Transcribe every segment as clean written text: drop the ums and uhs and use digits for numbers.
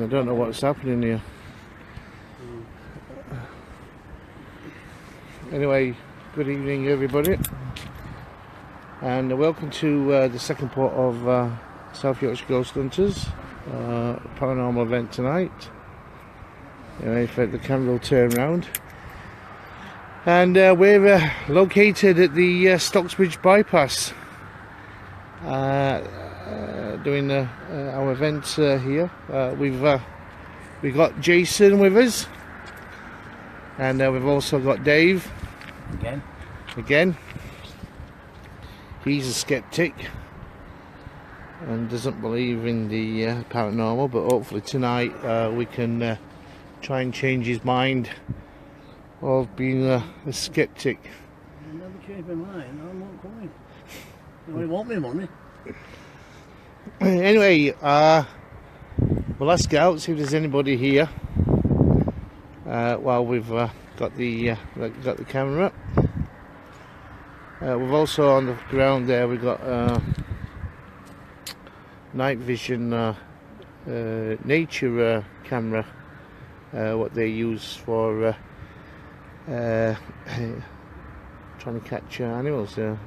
and I don't know what's happening here. Anyway, good evening everybody, and welcome to the second part of South Yorkshire Ghost Hunters paranormal event tonight. Anyway, for the camera will turn round, and we're located at the Stocksbridge Bypass, doing our event here. We've got Jason with us, and we've also got Dave. Again. He's a skeptic and doesn't believe in the paranormal, but hopefully tonight we can try and change his mind of being a skeptic. I'll never change my mind. I'm not coming. I want my money. Anyway, we'll ask out, see if there's anybody here while we've got the camera up. We've also on the ground there, we've got night vision nature camera, what they use for trying to catch animals. You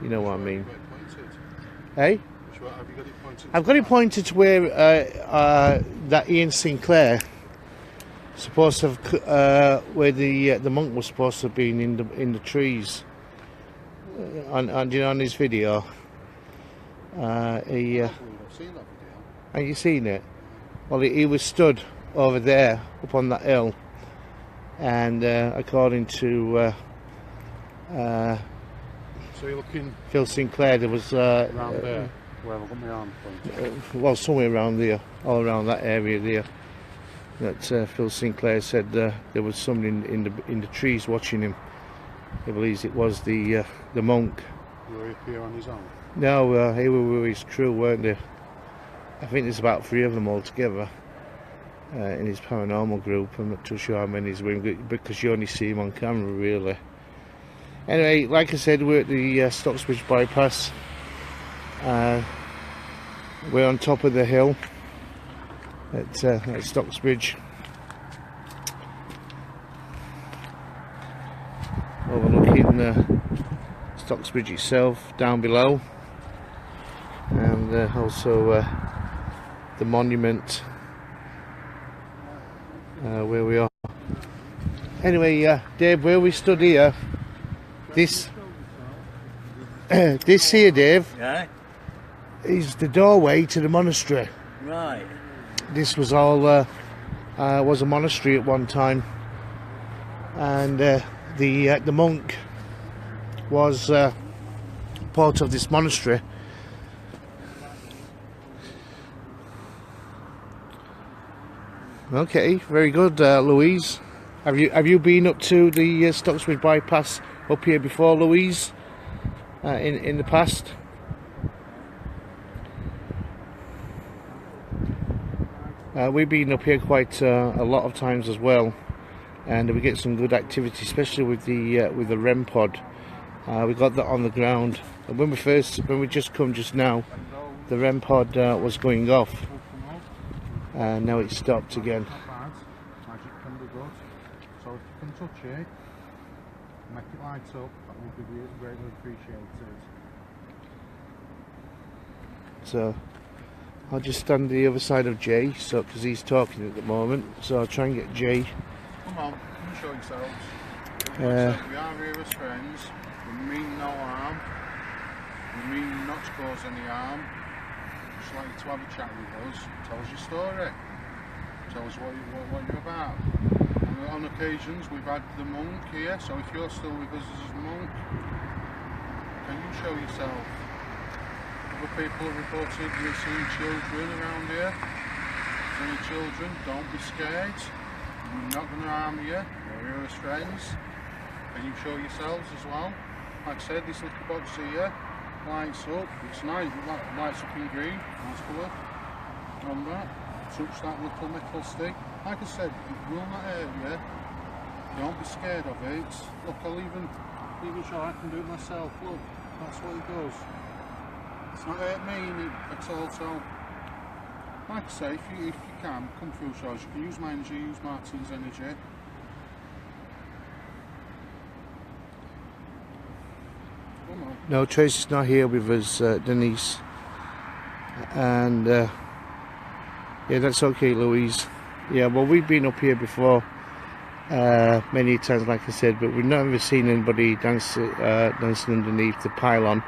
know what I mean? Hey? Have you got it pointed? I've got it pointed to where that Ian Sinclair supposed to have, where the monk was supposed to have been in the trees. On his video, he I've seen that video. have you seen it? Well, he was stood over there up on that hill, and according to So you're looking Phil Sinclair, there was around there, where I've got my arm pointed. well, somewhere around there, all around that area there, that Phil Sinclair said there was someone in the trees watching him. He believes it was the monk. Were he up here on his own? No, he were with his crew, weren't they? I think there's about 3 of them all together in his paranormal group. I'm not too sure how many he's with, because you only see him on camera, really. Anyway, like I said, we're at the Stocksbridge Bypass. We're on top of the hill at Stocksbridge, overlooking Stocksbridge itself down below, and also the monument where we are. Anyway, Dave, where we stood here, this here, Dave, Yeah? is the doorway to the monastery. Right. This was all was a monastery at one time, and the monk was part of this monastery. Okay, very good, Louise. Have you been up to the Stocksbridge Bypass up here before, Louise? In the past? We've been up here quite a lot of times as well, and we get some good activity, especially with the REM pod. We got that on the ground, and when we just come just now, the REM pod was going off, and now it's stopped again. Magic can be good. So if you can touch it, make it light up, that would be greatly appreciated. So I'll just stand the other side of Jay, so because he's talking at the moment, so I'll try and get Jay. Come on, show yourselves. We are here as friends. We mean no harm. We mean not to cause any harm. Just like you to have a chat with us. Tell us your story. Tell us what you're about. And on occasions we've had the monk here, so if you're still with us as a monk, can you show yourself? Other people have reported you're seeing children around here. If there's any children, don't be scared. We're not going to harm you. We're here as friends. Can you show yourselves as well? Like I said, this little box here lights up. It's nice. It lights up in green. Nice colour. On that, touch that little metal stick. Like I said, if you're in that area, don't be scared of it. Look, I'll even show I can do it myself. Look, that's what it does. It's not hurt me at all. So Like I say, if you can, come through shows. You can use my energy, use Martin's energy. Come on. No, Tracy's not here with us, Denise. And yeah, that's okay, Louise. Yeah, well, we've been up here before many times, like I said, but we've never seen anybody dancing underneath the pylon,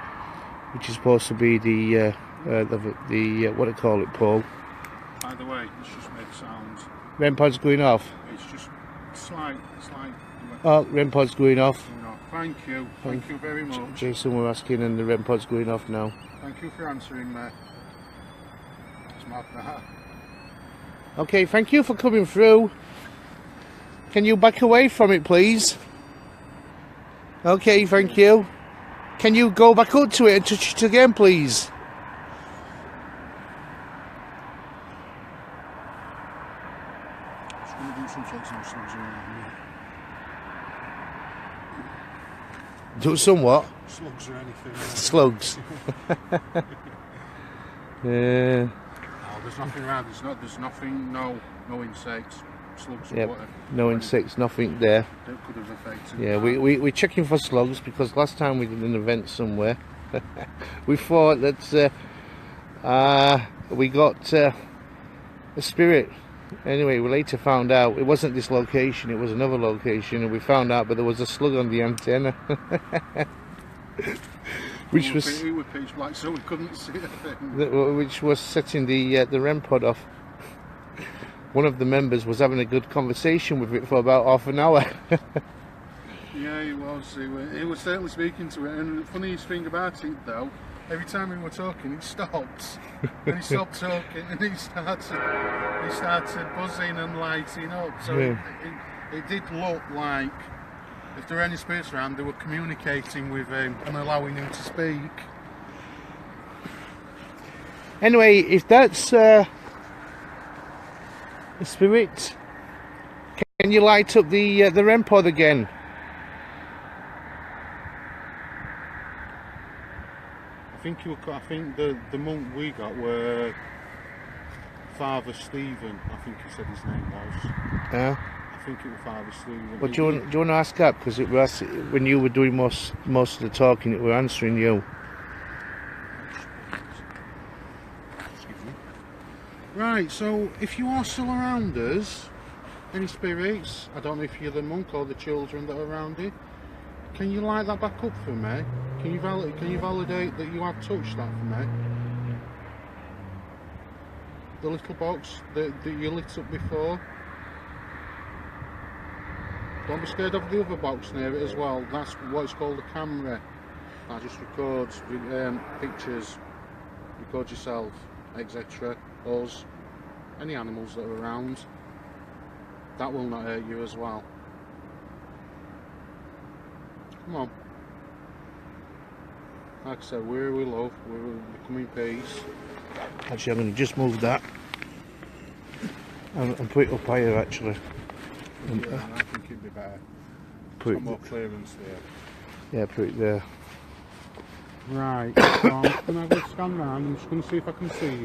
which is supposed to be the what do you call it, Paul? By the way, it's just made sounds. REM pod's going off. It's just slight. Oh, REM pod's going off. No, thank you very much. Jason, we're asking, and the REM pod's going off now. Thank you for answering me. It's mad that. Okay, thank you for coming through. Can you back away from it, please? Okay, thank you. Can you go back up to it and touch it again, please? Just going to do some checks on slugs around here. Do some what? Slugs or anything. Slugs. No, there's nothing around. There's nothing. No insects, slugs, or Yep, whatever. no insects, nothing there. That could have affected. Yeah, we're checking for slugs because last time we did an event somewhere, we thought that we got a spirit. Anyway, we later found out it wasn't this location, it was another location, and we found out but there was a slug on the antenna. Which was we were pitch black, so we couldn't see a thing. Which was setting the REM pod off. One of the members was having a good conversation with it for about half an hour. Yeah, he was. He was certainly speaking to it. And the funniest thing about it, though, every time we were talking, it stopped. And he stopped talking, and he started buzzing and lighting up. So Yeah. it did look like if there were any spirits around, they were communicating with him and allowing him to speak. Anyway, if that's a spirit, can you light up the REM pod again? I think the monk we got were Father Stephen. I think he said his name was. Yeah. I think it was Father Stephen. Well, do you want to ask that? Because it was when you were doing most of the talking, it were answering you. Right, so if you are still around us, any spirits, I don't know if you're the monk or the children that are around you, can you light that back up for me? Can you validate that you have touched that for me? The little box that you lit up before. Don't be scared of the other box near it as well. That's what it's called, a camera. That just records pictures, record yourself, etc. Us, any animals that are around. That will not hurt you as well. Come on. Like I said, we're with love, we're come in peace. Actually, I'm going to just move that and put it up higher. Actually, Yeah, I think it'd be better. put Got it, more clearance there. yeah, put it there. Right, so I'm just going to have a scan round. I'm just going to see if I can see you.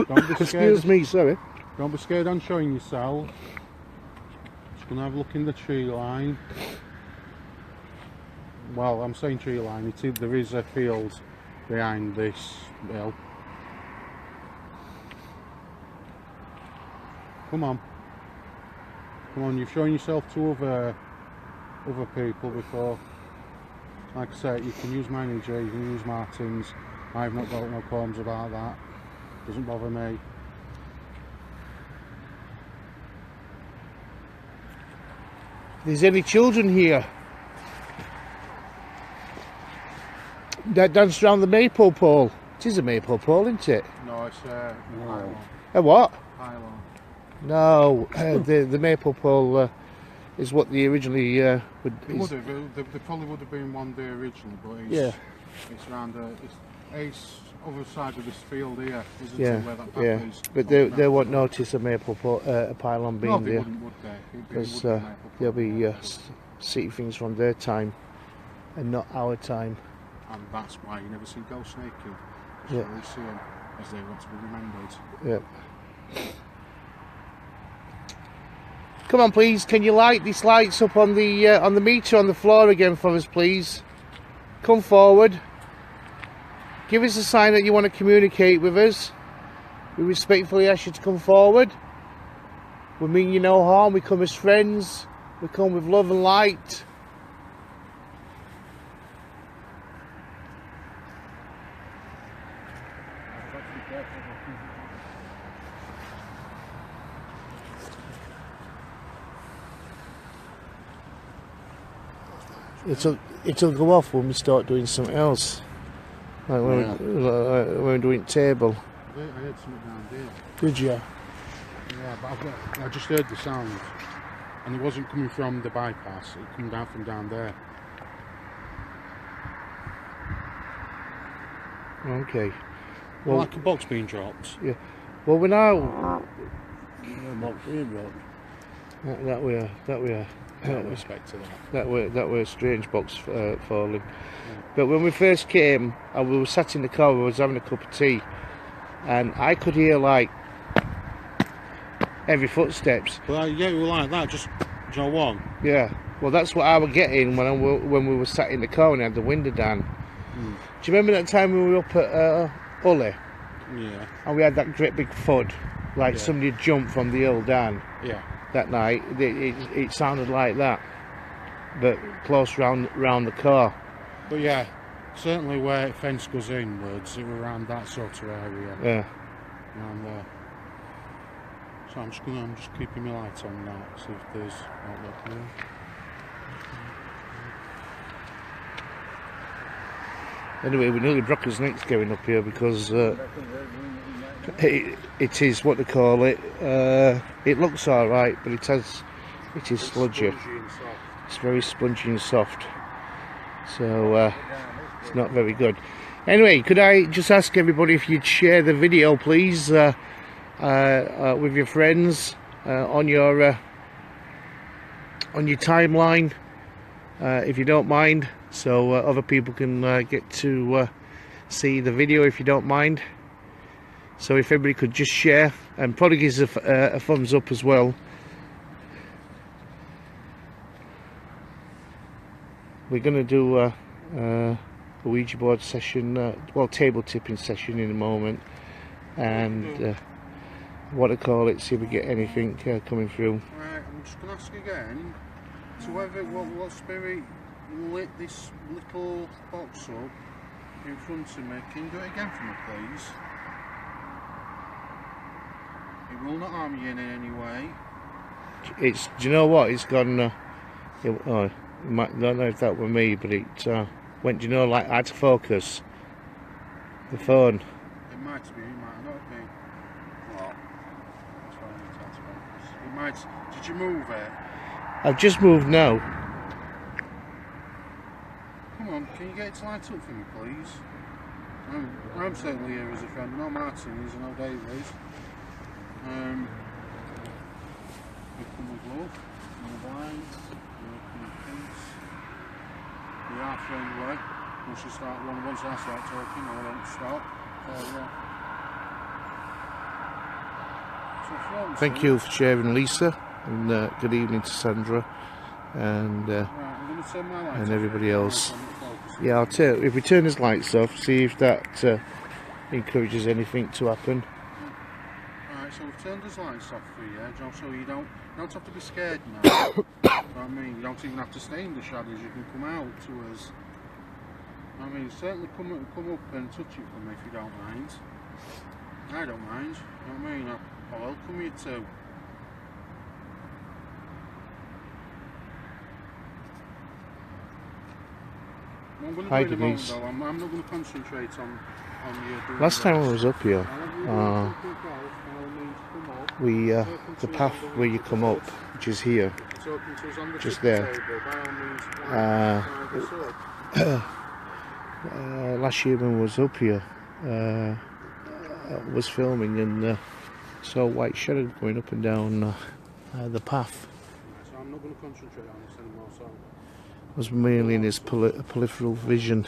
Don't be scared. Excuse me, sorry. Don't be scared on showing yourself. Just going to have a look in the tree line. Well, I'm saying tree line. There is a field behind this hill. Come on. Come on, you've shown yourself to other people before. Like I said, you can use my energy, you can use Martin's. I've not got no qualms about that. Doesn't bother me. There's any children here that dance around the maypole pole? It is a maypole pole, isn't it? No, it's pylon. A what? Pylon. No, the maypole pole is what they originally would. It would have. There probably would have been one there originally, but it's around it's other side of this field here, isn't it? Where that path is. But they won't notice a maypole pole, a pylon being No, they there, wouldn't, would they? because they'll be seeing things from their time and not our time. And that's why you never see ghost naked. Yeah. You see them. as they want to be remembered. Yep. Come on, please. Can you light these lights up on the meter on the floor again for us, please? Come forward. Give us a sign that you want to communicate with us. We respectfully ask you to come forward. We mean you no harm. We come as friends. We come with love and light. It'll go off when we start doing something else. Like when we're doing table. I heard something down there. Did you? Yeah, but I just heard the sound, and it wasn't coming from the bypass. It came down from down there. Okay. Well, Like a box being dropped. Yeah. Well, we're now. Box being dropped. That we are. Respect to that. That were a strange box falling. Yeah. But when we first came, and we were sat in the car, we was having a cup of tea, and I could hear like every footsteps. Well, yeah, we were like that. Just Joe one. Yeah. Well, that's what I was getting when we were sat in the car and had the window down. Mm. Do you remember that time we were up at Ulley? Yeah. And we had that great big thud, like somebody had jumped from the hill down. Yeah. That night, it sounded like that, but close round the car. But yeah, certainly where fence goes inwards, it was around that sort of area. Yeah. Around there. So I'm just keeping my light on now, see if there's outlook there. Anyway, we nearly broke his necks going up here because it is what they call it. It looks all right, but it is sludgy. It's very spongy and soft, so it's not very good. Anyway, could I just ask everybody if you'd share the video, please, with your friends on your timeline, if you don't mind, so other people can get to see the video, if you don't mind. So if everybody could just share and probably give us a thumbs up as well. We're going to do a Ouija board session, well, table tipping session in a moment, and what to call it, see if we get anything coming through. Right, I'm just going to ask again, so what spirit lit this little box up in front of me? Can you do it again for me, please? It will not harm you in any way. Do you know what? It's gone. I don't know if that were me, but it went. Do you know, like out of focus. The phone. It might be. It might not be. What? That's why it's out of focus. It might. Did you move it? I've just moved now. Come on, can you get it to light up for me, please? I'm certainly here as a friend. No Martin is, no Dave is. We come with love, no blinds, we open in peace. We are friendly. Once I start talking, I won't stop. So thank you for sharing, Lisa, and good evening to Sandra, and right, I'm going to turn my lights and everybody off. else. Yeah, I'll tell. If we turn his lights off, see if that encourages anything to happen. So we've turned his lights off for you, John, so you don't have to be scared now. You know what I mean? You don't even have to stay in the shadows, you can come out to us. I mean, certainly come up and touch it for me if you don't mind. I don't mind, you know what I mean? I'll welcome you too. Hi Denise. I'm not going to concentrate on you. Last time I was up here, the path where you come up, which is here, just there. Last year when I was up here, I was filming and saw a white shadow going up and down the path. So I'm not going to concentrate on this anymore. So it was mainly in his peripheral vision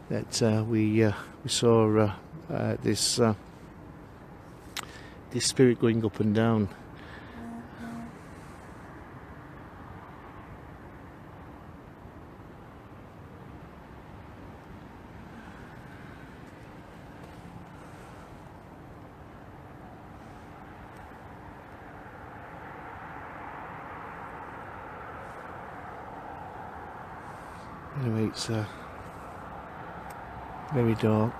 that we saw this spirit going up and down. Anyway, it's very dark.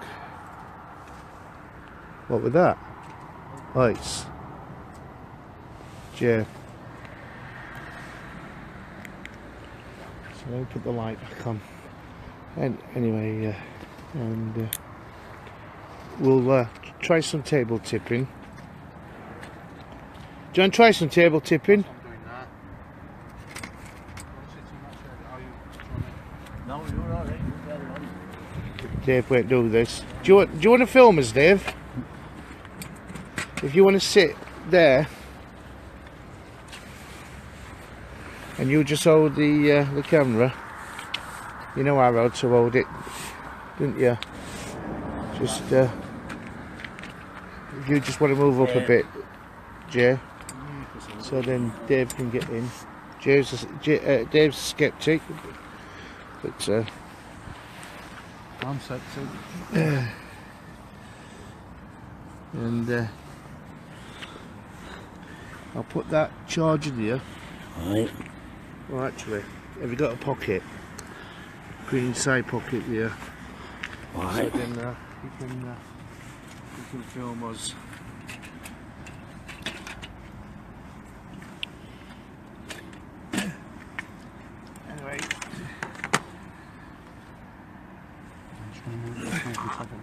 What with that? Lights. Yeah. So let me put the light back on. And anyway, we'll try some table tipping. Do you want to try some table tipping? No, you're alright. You're carry on. Dave won't do this. Do you want to film us, Dave? If you want to sit there, and you just hold the camera. You know how to hold it, didn't you? Just if you just want to move up a bit, Jay, so then Dave can get in. Dave's a skeptic, but I'm sexy. and I'll put that charger there. Right. Well, actually, have you got a pocket? Green side pocket there. Right. So then you can film us. Anyway.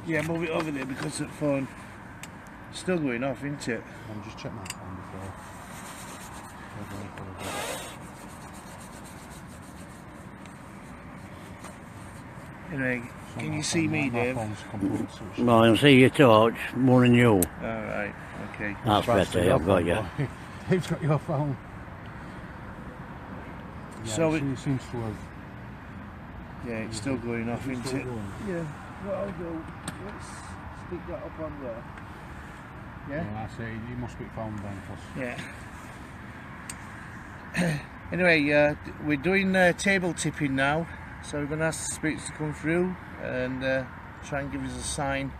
Yeah, move it over there because the phone still going off, isn't it? I'm just checking my phone before. Anyway, can you see me, Dave? No, I can see your torch more than you. Alright, okay. That's better, I've got you. Who's got your phone? Yeah, So it seems to have. Yeah, it's still going off, isn't still it? going? Yeah. What I'll do, let's stick that up on there. Yeah? Yeah, I say you must be phone then, cause Yeah. Anyway, we're doing table tipping now, so we're going to ask the spirits to come through and try and give us a sign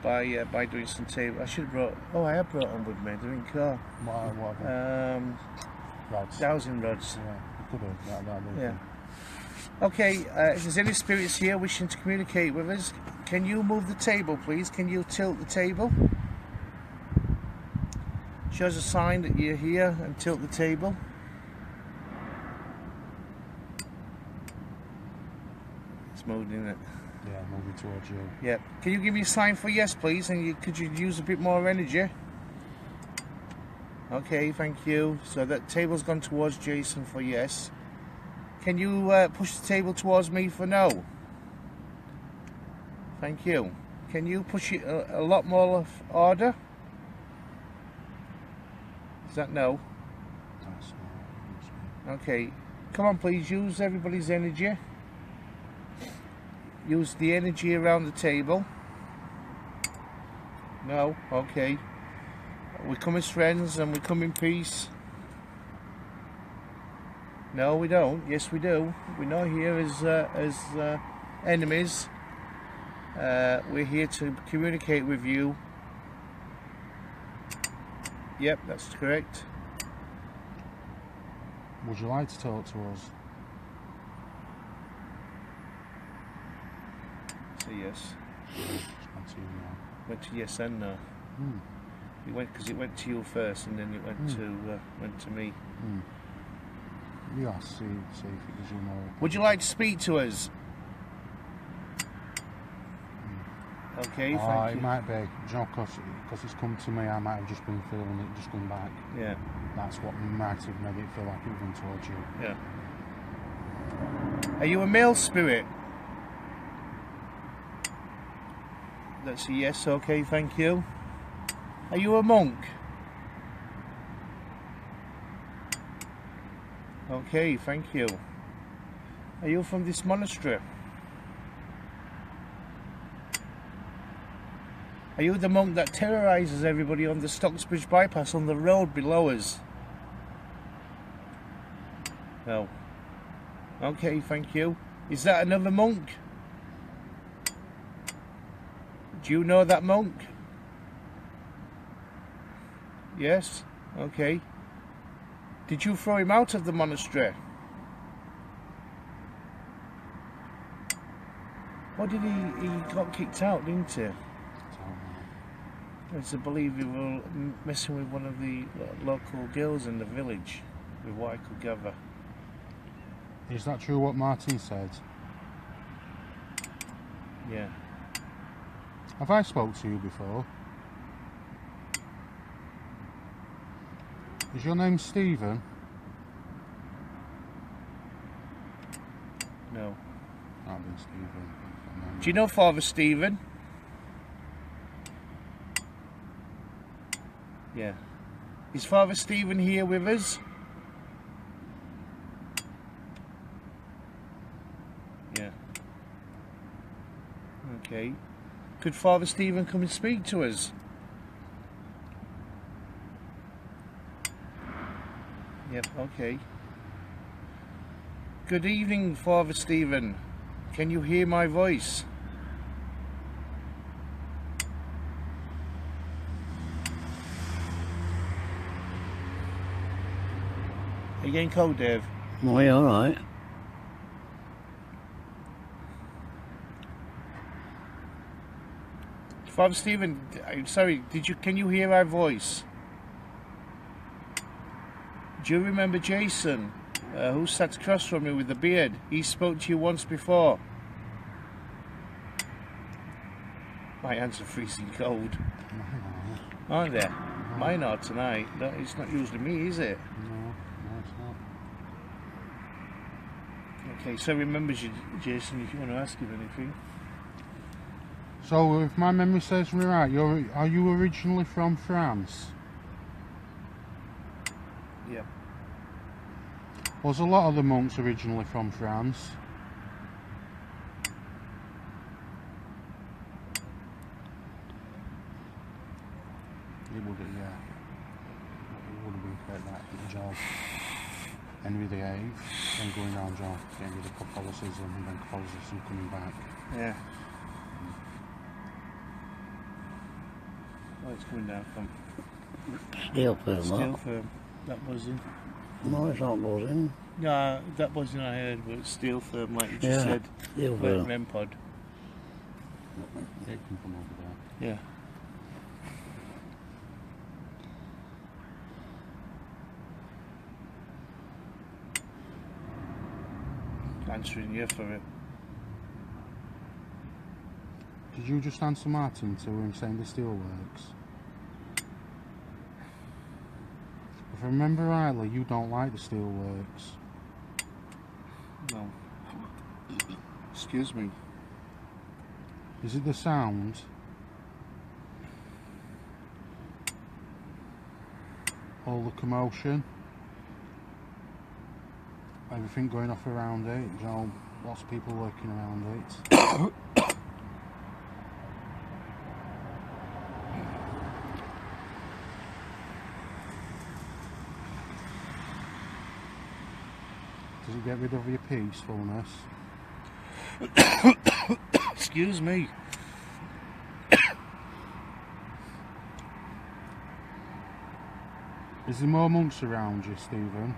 by doing some table. I should have brought. Oh, I have brought them with me. They're in the car. whatever. Rods. Dowsing rods. Yeah, you could have. That'd be Yeah. Okay. If there's any spirits here wishing to communicate with us, can you move the table, please? Can you tilt the table? Shows a sign that you're here and tilt the table. It's moving, isn't it? Yeah, moving towards you. Yep. Can you give me a sign for yes, please? And could you use a bit more energy? Okay, thank you. So that table's gone towards Jason for yes. Can you push the table towards me for no? Thank you. Can you push it a lot more harder? Is that no? That's Okay. Come on, please. Use everybody's energy. Use the energy around the table. No? Okay. We come as friends and we come in peace. No, we don't. Yes, we do. We're not here as enemies. We're here to communicate with you. Yep, that's correct. Would you like to talk to us? So yes. On to you now. Went to yes and no. It went because it went to you first, and then it went to me. Yeah, see if it gives you more. Would you like to speak to us? Okay, thank It you. might be, you know, because it's come to me, I might have just been feeling it just come back. Yeah, That's what might have made it feel like it was going towards you. yeah. Are you a male spirit? That's a yes, okay, thank you. Are you a monk? Okay, thank you. Are you from this monastery? Are you the monk that terrorises everybody on the Stocksbridge Bypass on the road below us? No. Okay, thank you. Is that another monk? Do you know that monk? Yes? Okay. Did you throw him out of the monastery? What did he got kicked out, didn't he? It's I believe he was messing with one of the local girls in the village, with what I could gather. Is that true what Martin said? Yeah. Have I spoke to you before? Is your name Stephen? No. I've been Stephen. Do you know Father Stephen? Yeah. Is Father Stephen here with us? Yeah. Okay. Could Father Stephen come and speak to us? Yep, okay. Good evening, Father Stephen. Can you hear my voice? Are you getting cold, Dave? Oh, yeah, alright. Father Stephen, I'm sorry, can you hear our voice? Do you remember Jason, who sat across from me with the beard? He spoke to you once before. My hands are freezing cold. Aren't they? Mine are tonight. No, it's not usually me, is it? No, it's not. Okay, so remembers you, Jason, if you want to ask him anything. So, if my memory serves me right, are you originally from France? Yeah. Was a lot of the monks originally from France? It would, yeah. It would have been quite that job. Henry VIII, then going down job, getting rid of Catholicism, and then Catholicism coming back. Yeah. Oh, it's coming down from Steel firm, steel what? firm. That buzzing. No, it's not buzzing. No, that buzzing I heard was steel firm, like you just Yeah, said. steel Like firm. REM pod. They come from over there. Yeah. Answering you for it. Did you just answer Martin to him saying the steelworks? If I remember rightly, you don't like the steelworks. No. Excuse me. Is it the sound? All the commotion? Everything going off around it, you know, lots of people working around it. Does it get rid of your peacefulness? Excuse me. Is there more monks around you, Stephen?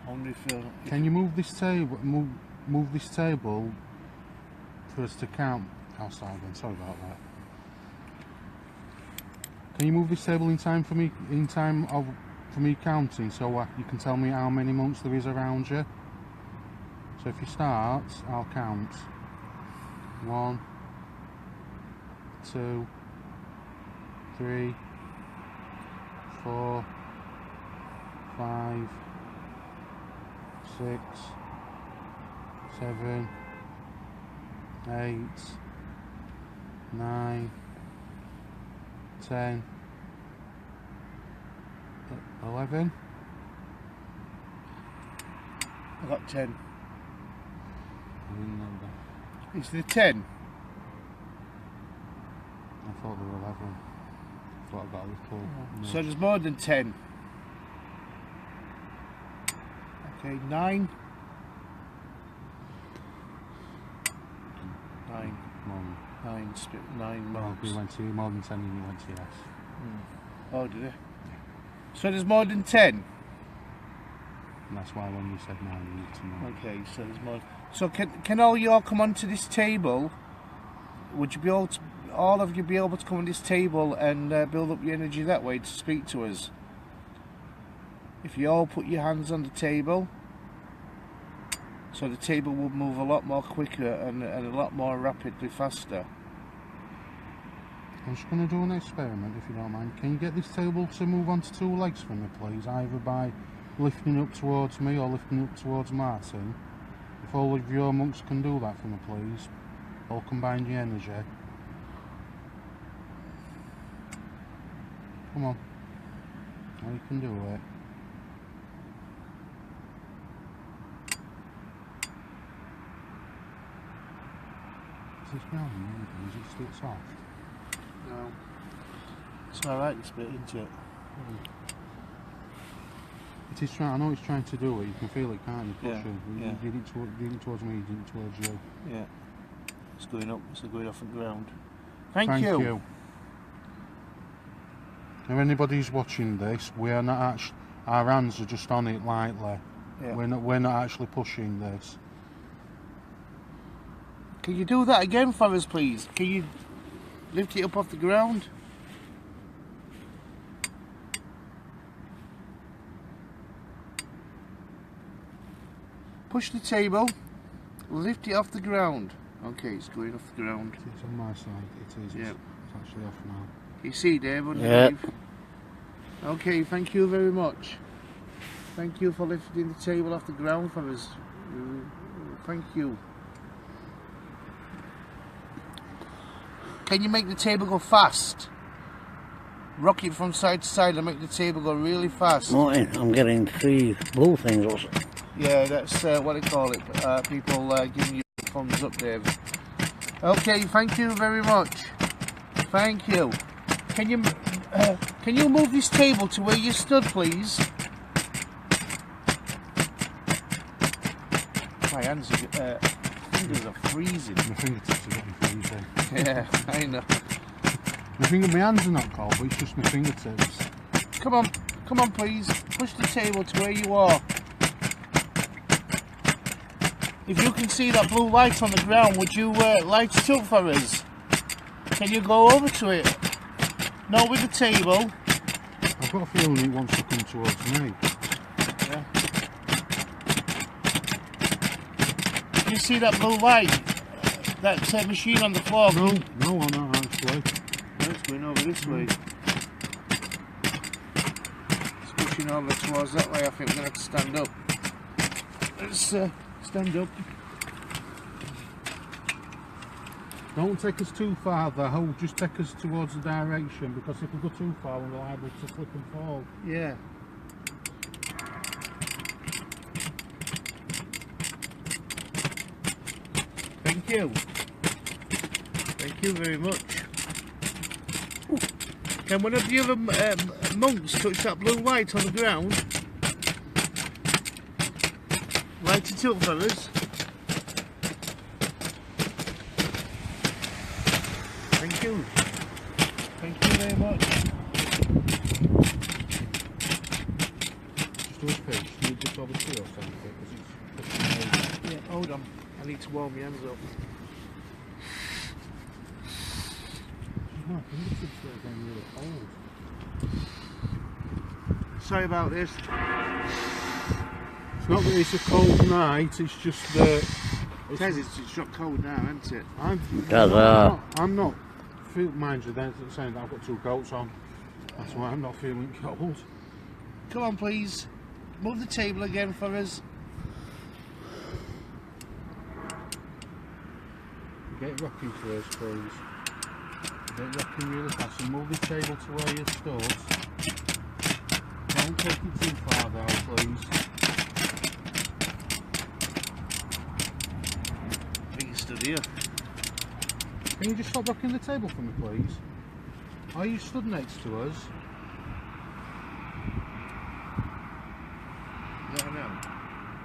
Only feel. Can you move this table? Move this table for us to count outside. Then sorry about that. Can you move this table in time for me? In time of for me counting, so you can tell me how many monks there is around you. So if you start, I'll count. 1, 2, 3, 4, 5, 6, 7, 8, 9, 10, 11. I got 10. Is there 10? I thought there were 11. I thought I got a little. No. So there's more than 10. Okay, 9. 9. More 9 well, months. we went to more than 10 and you went to yes. Oh, did it? So there's more than 10? And that's why when you said 9 you need to know. Okay, so there's more. So can all you all come onto this table? Would you be able to, all of you be able to come on this table and build up your energy that way to speak to us? If you all put your hands on the table, so the table will move a lot more quicker and a lot more rapidly faster. I'm just going to do an experiment if you don't mind. Can you get this table to move onto 2 legs for me please? Either by lifting up towards me or lifting up towards Martin. If all of your monks can do that for me please. All combine your energy. Come on. Now you can do it. Is this ground moving? Is it still soft? No. It's alright this bit, isn't it? It is trying. I know it's trying to do it. You can feel it, can't you? Yeah, Pushing. yeah. You did it towards me. You did it towards you. Yeah. It's going up. It's going off the ground. Thank you. you. If anybody's watching this, we are not actually. Our hands are just on it lightly. Yeah. We're not actually pushing this. Can you do that again for us, please? Can you lift it up off the ground? Push the table, lift it off the ground. Okay, it's going off the ground. It's on my side. It is. Yeah. It's actually off now. You see, Dave, underneath? Yeah. Okay, thank you very much. Thank you for lifting the table off the ground for us. Thank you. Can you make the table go fast? Rock it from side to side and make the table go really fast. Martin, I'm getting 3 blue things also. Yeah, that's what they call it. People giving you thumbs up, Dave. Okay, thank you very much. Thank you. Can you move this table to where you stood, please? My hands are, fingers are freezing. My fingertips are getting freezing. Yeah, I know. My hands are not cold, but it's just my fingertips. Come on, please. Push the table to where you are. If you can see that blue light on the ground, would you light it up for us? Can you go over to it? Not with the table. I've got a feeling it wants to come towards me. Yeah. You see that blue light? That machine on the floor? No, I'm not actually. No, it's going over this way. It's pushing over towards that way. I think we're going to have to stand up. Let's stand up. Don't take us too far though, just take us towards the direction, because if we go too far we're liable to slip and fall. Yeah. Thank you. Thank you very much. Can one of the other monks touch that blue light on the ground? Light it up for us. Thank you. Thank you very much. Just do a pitch, you just over two or something, because it's pushing me. Yeah, hold on. I need to warm my hands up. My fingertips are getting really cold. Sorry about this. It's not that it's a cold night, it's just that... It says it's got cold now, isn't it? I'm not mind you, they're saying that I've got 2 coats on. That's why I'm not feeling cold. Come on, please. Move the table again for us. Get rocking first, please. Get rocking really fast and move the table to where you stood. Don't take it too far though, please. I think you stood here. Can you just stop rocking the table for me, please? Are you stood next to us? Yeah, I know.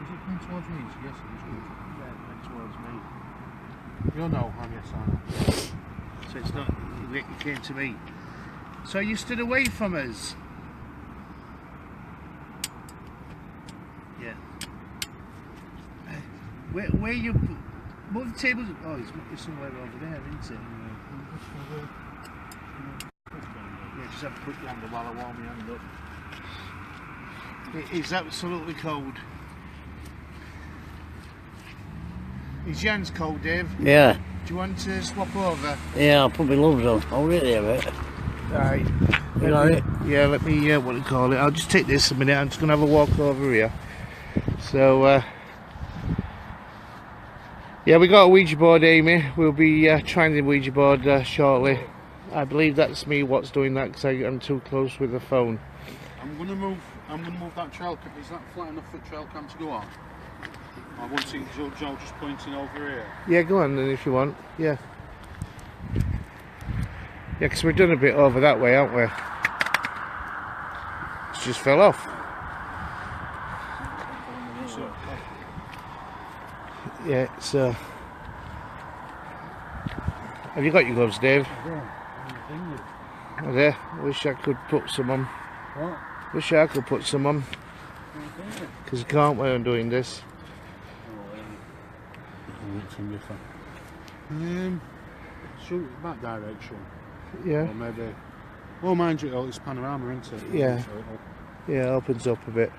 Is it coming towards me? Yes, it is good. Yeah, it went towards me. You're no, I'm yes, I know. So it's not, it came to me. So you stood away from us? Yeah. Where you, what the tables, oh it's somewhere over there, isn't it? Yeah, just have to put your hand up while I warm my hand up. It is absolutely cold. Is your hands cold, Dave? Yeah. Do you want to swap over? Yeah, I'll put my gloves on. I'll really have it. Right. You like it? Yeah, let me, what do you call it? I'll just take this a minute. I'm just going to have a walk over here. So, yeah, we got a Ouija board, Amy. We'll be trying the Ouija board shortly. I believe that's me what's doing that because I'm too close with the phone. I'm gonna move that trail cam. Is that flat enough for trail cam to go on? I want to see Joe just pointing over here. Yeah, go on then if you want. Yeah. Yeah, because we've done a bit over that way, haven't we? It just fell off. Yeah, it's have you got your gloves, Dave? Are there? I wish I could put some on. What? Wish I could put some on. Because I can't when I'm doing this. Shoot that direction. Yeah. Or maybe. Well, mind you, it's panorama, isn't it? Yeah. Yeah, it opens up a bit.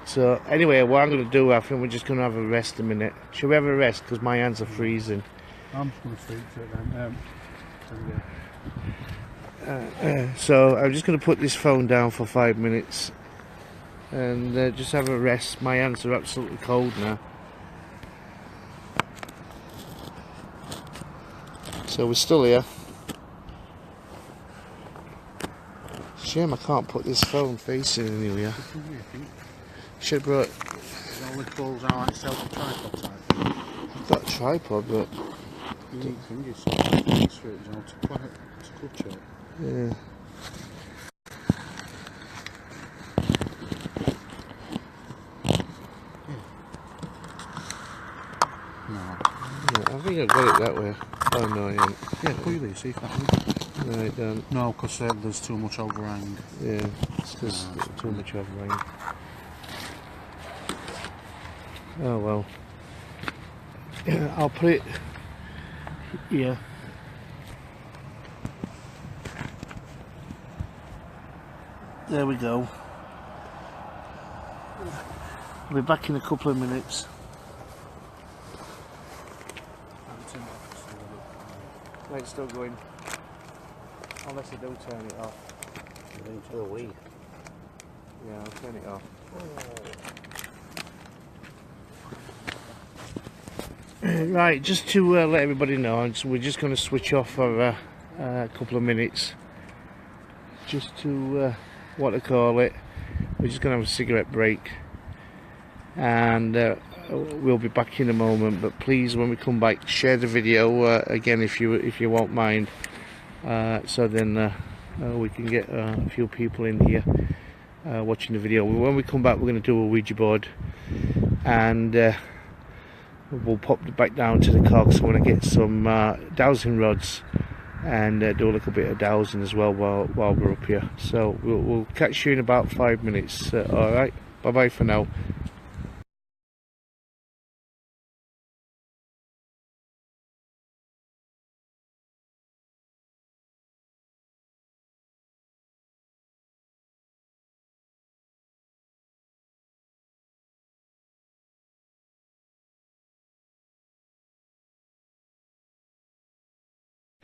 So anyway, what I'm going to do, I think we're just going to have a rest a minute. Shall we have a rest? Because my hands are freezing. I'm just going to speak to it then. So I'm just going to put this phone down for 5 minutes and just have a rest. My hands are absolutely cold now. So we're still here. Shame I can't put this phone facing anywhere. Should have brought. It only falls out like itself a tripod type. I've got a tripod, but you need fingers for it, to clutch it. yeah. No. Yeah, I think I got it that way. Oh no, I ain't. Yeah, clearly, see if that can. No, I don't. No, because there's too much overhang. Yeah, it's because too much overhang. Oh well. Yeah, I'll put it. Yeah. There we go. I'll be back in a couple of minutes. Light's still going. Unless I do turn it off. Oh, we. Yeah, I'll turn it off. Right, just to let everybody know, we're just going to switch off for a couple of minutes. Just to, what to call it, we're just going to have a cigarette break. And we'll be back in a moment, but please, when we come back, share the video again if you won't mind, so then we can get a few people in here watching the video. When we come back, we're going to do a Ouija board, and we'll pop back down to the car because I want to get some dowsing rods and do a little bit of dowsing as well while we're up here. So we'll catch you in about 5 minutes. Alright, bye bye for now.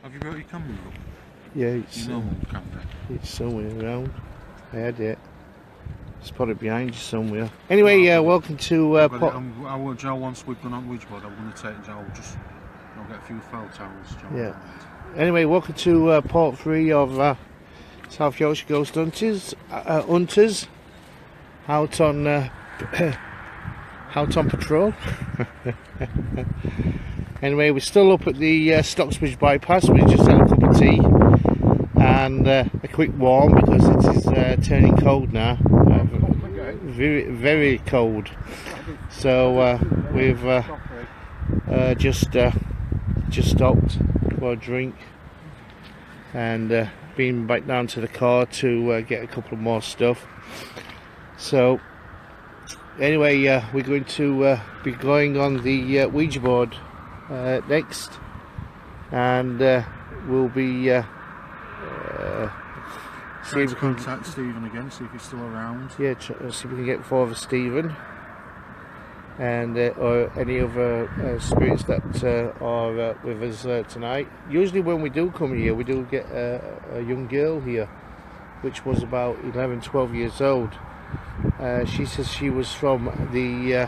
Have you brought your camera up? Yeah, it's Your normal camera? it's somewhere around. I had it. Just put it behind you somewhere. Anyway, welcome to Joe, once we've done on Ouija board, I'm going to take Joe, I'll get a few fell towels, Joe. Yeah. Anyway, welcome to part 3 of South Yorkshire Ghost Hunters. Out on out on patrol. Anyway, we're still up at the Stocksbridge Bypass. We just had a cup of tea and a quick warm because it is turning cold now. Very, very cold. So we've just stopped for a drink and been back down to the car to get a couple of more stuff. So anyway, we're going to be going on the Ouija board next, and we'll be see if we can contact Stephen again, see if he's still around. Yeah, see if we can get Father Stephen and or any other spirits that are with us tonight. Usually when we do come here, we do get a young girl here, which was about 11-12 years old. She says she was from the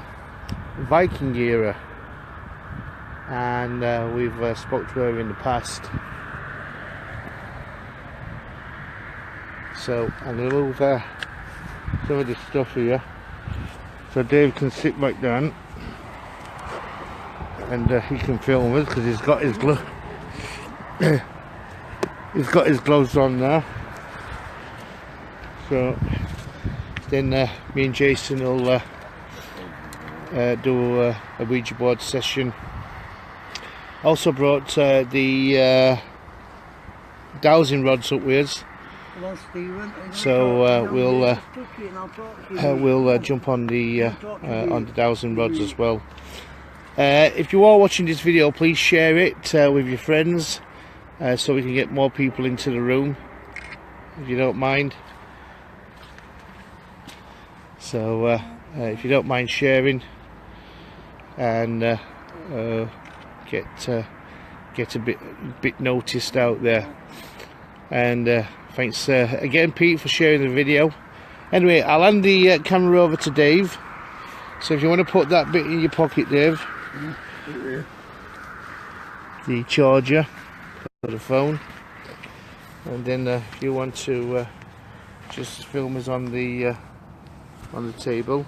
Viking era, and we've spoke to her in the past. So I'm going to move some of this stuff here so Dave can sit back down and he can film us because he's got his gloves on now. So then me and Jason will do a Ouija board session. Also brought the dowsing rods up with us. Hello, Stephen. So we'll jump on the dowsing rods as well. If you are watching this video, please share it with your friends so we can get more people into the room, if you don't mind. So if you don't mind sharing and get a bit noticed out there. And thanks again, Pete, for sharing the video. Anyway, I'll hand the camera over to Dave. So if you want to put that bit in your pocket, Dave, the charger for the phone, and then if you want to just film us on the table.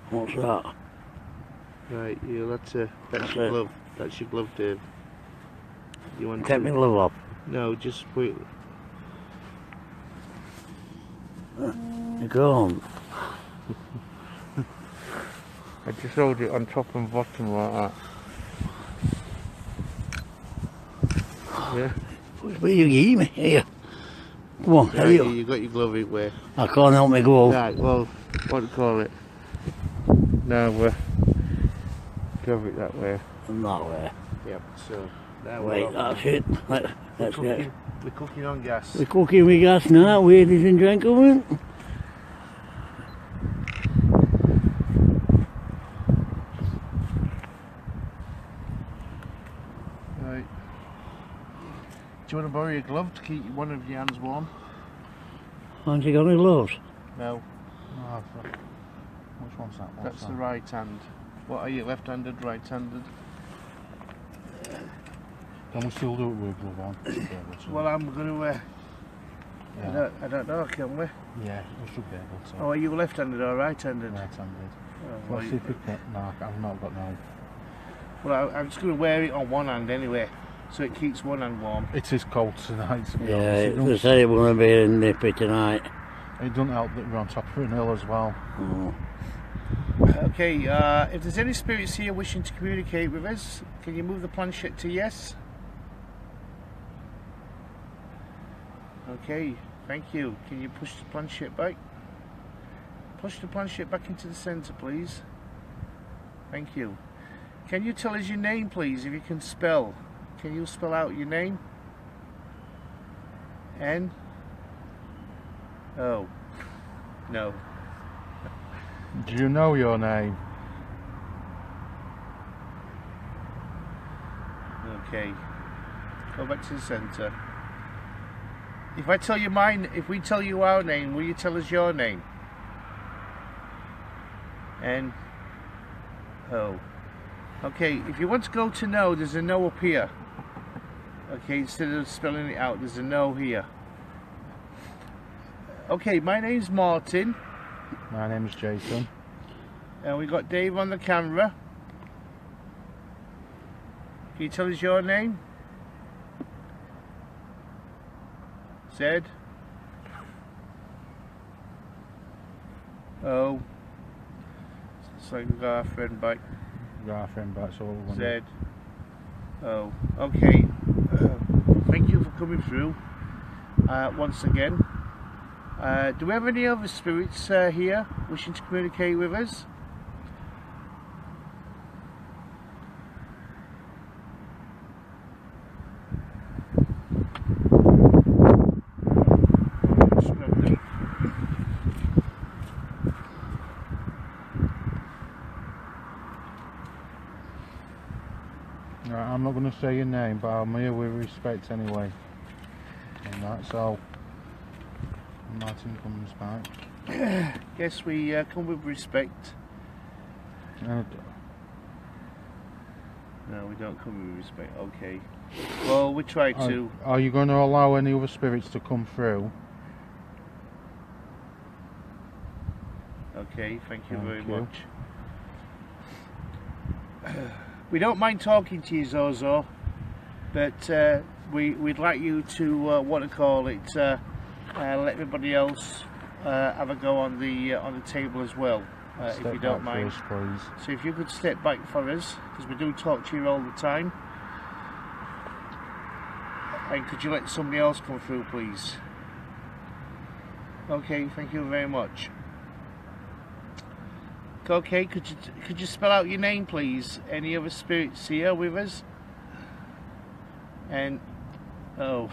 What's that? Right, yeah, that's your glove. That's your glove, Dave. You want Take my glove off? No, just wait. You go on. I just hold it on top and bottom like that. Yeah. Where you give me? Here. Come on, Right, here. you got your glove right way. I can't help me go. Right, well, what do you call it? Now glove it that way. That way. Yep, so there we Wait, go. that's it. Let's get. We're cooking on gas. We're cooking with gas now, ladies and gentlemen. Right. Do you want to borrow your glove to keep one of your hands warm? Haven't you got any gloves? No. Oh, which one's that? That's the right hand. What are you, left-handed, right-handed? Can we still do it with a glove on? Well, I'm going to. Yeah. I don't know, can we? Yeah, we should be able to. Oh, are you left-handed or right-handed? Right-handed. Oh, Let's see if we can. No, I've not got no. Well, I'm just going to wear it on one hand anyway, so it keeps one hand warm. It is cold tonight, to be Yeah, honest. they said it was going to be nippy tonight. It doesn't help that we're on top of an hill as well. Oh. Okay, if there's any spirits here wishing to communicate with us, can you move the planchette to yes? Okay, thank you. Can you push the planchette back? Push the planchette back into the centre, please. Thank you. Can you tell us your name, please, if you can spell? Can you spell out your name? N? Oh. No. Do you know your name? Okay. Go back to the centre. If I tell you mine, if we tell you our name, will you tell us your name? N. O. Okay, if you want to go to no, there's a no up here. Okay, instead of spelling it out, there's a no here. Okay, my name's Martin. My name is Jason. And we got Dave on the camera. Can you tell us your name? Zed. Oh. It's like we got our friend back. We got our friend back, so we'll Zed. Oh. Okay. Thank you for coming through. Once again. Do we have any other spirits here wishing to communicate with us? I'm not going to say your name, but I'm here with respect anyway. And that's all. Martin comes back. Yes, we come with respect. And No, we don't come with respect. Okay. Well, we try to. are you going to allow any other spirits to come through? Okay, thank you very you. much. We don't mind talking to you, Zozo, but we'd like you to what to call it, let everybody else have a go on the table as well, if you don't mind. Step back first, please. So if you could step back for us, because we do talk to you all the time. And could you let somebody else come through, please? Okay, thank you very much. Okay, could you spell out your name, please? Any other spirits here with us? And oh,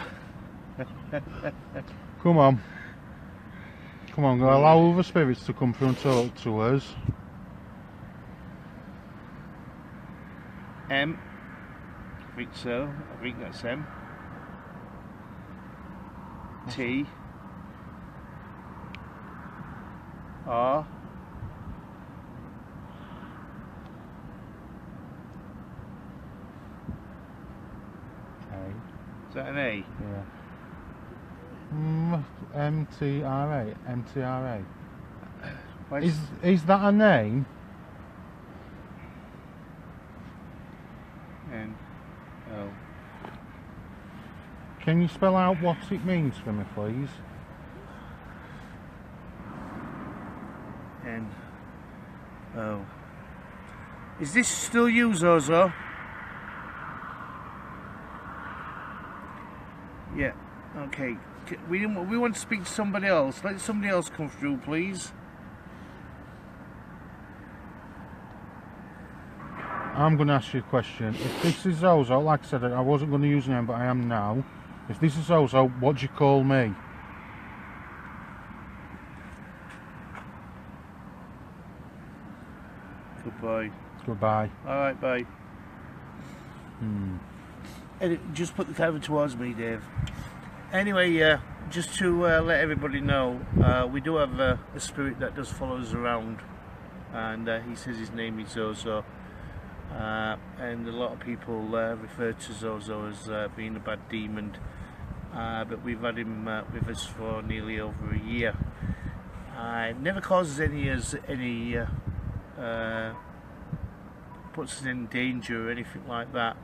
Come on, allow other spirits to come through and talk to us. M. I think so. I think that's M. T. R. Is that an A? Yeah. MTRA. Why Is that a name? N. O. Can you spell out what it means for me, please? N. O. Is this still you, Zozo? Yeah. Okay. We want to speak to somebody else. Let somebody else come through, please. I'm going to ask you a question. If this is Zozo, like I said, I wasn't going to use your name, but I am now. If this is Zozo, what do you call me? Goodbye. Goodbye. Alright, bye. Just put the camera towards me, Dave. Anyway, just to let everybody know, we do have a spirit that does follow us around, and he says his name is Zozo, and a lot of people refer to Zozo as being a bad demon, but we've had him with us for nearly over a year. It never causes any puts us in danger or anything like that.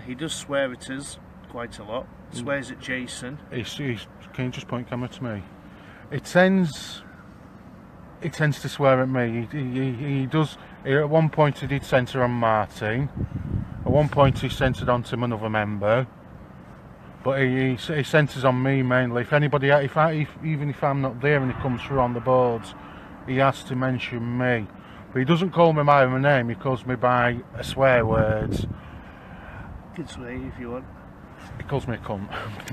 He does swear at us quite a lot. Swears at Jason. Can you just point camera to me? It tends to swear at me. He does. At one point he did centre on Martin. At one point he centred onto another member. But he centres on me mainly. If anybody, even if I'm not there and he comes through on the boards, he has to mention me. But he doesn't call me by my name. He calls me by swear words. You can swear if you want. He calls me a cunt,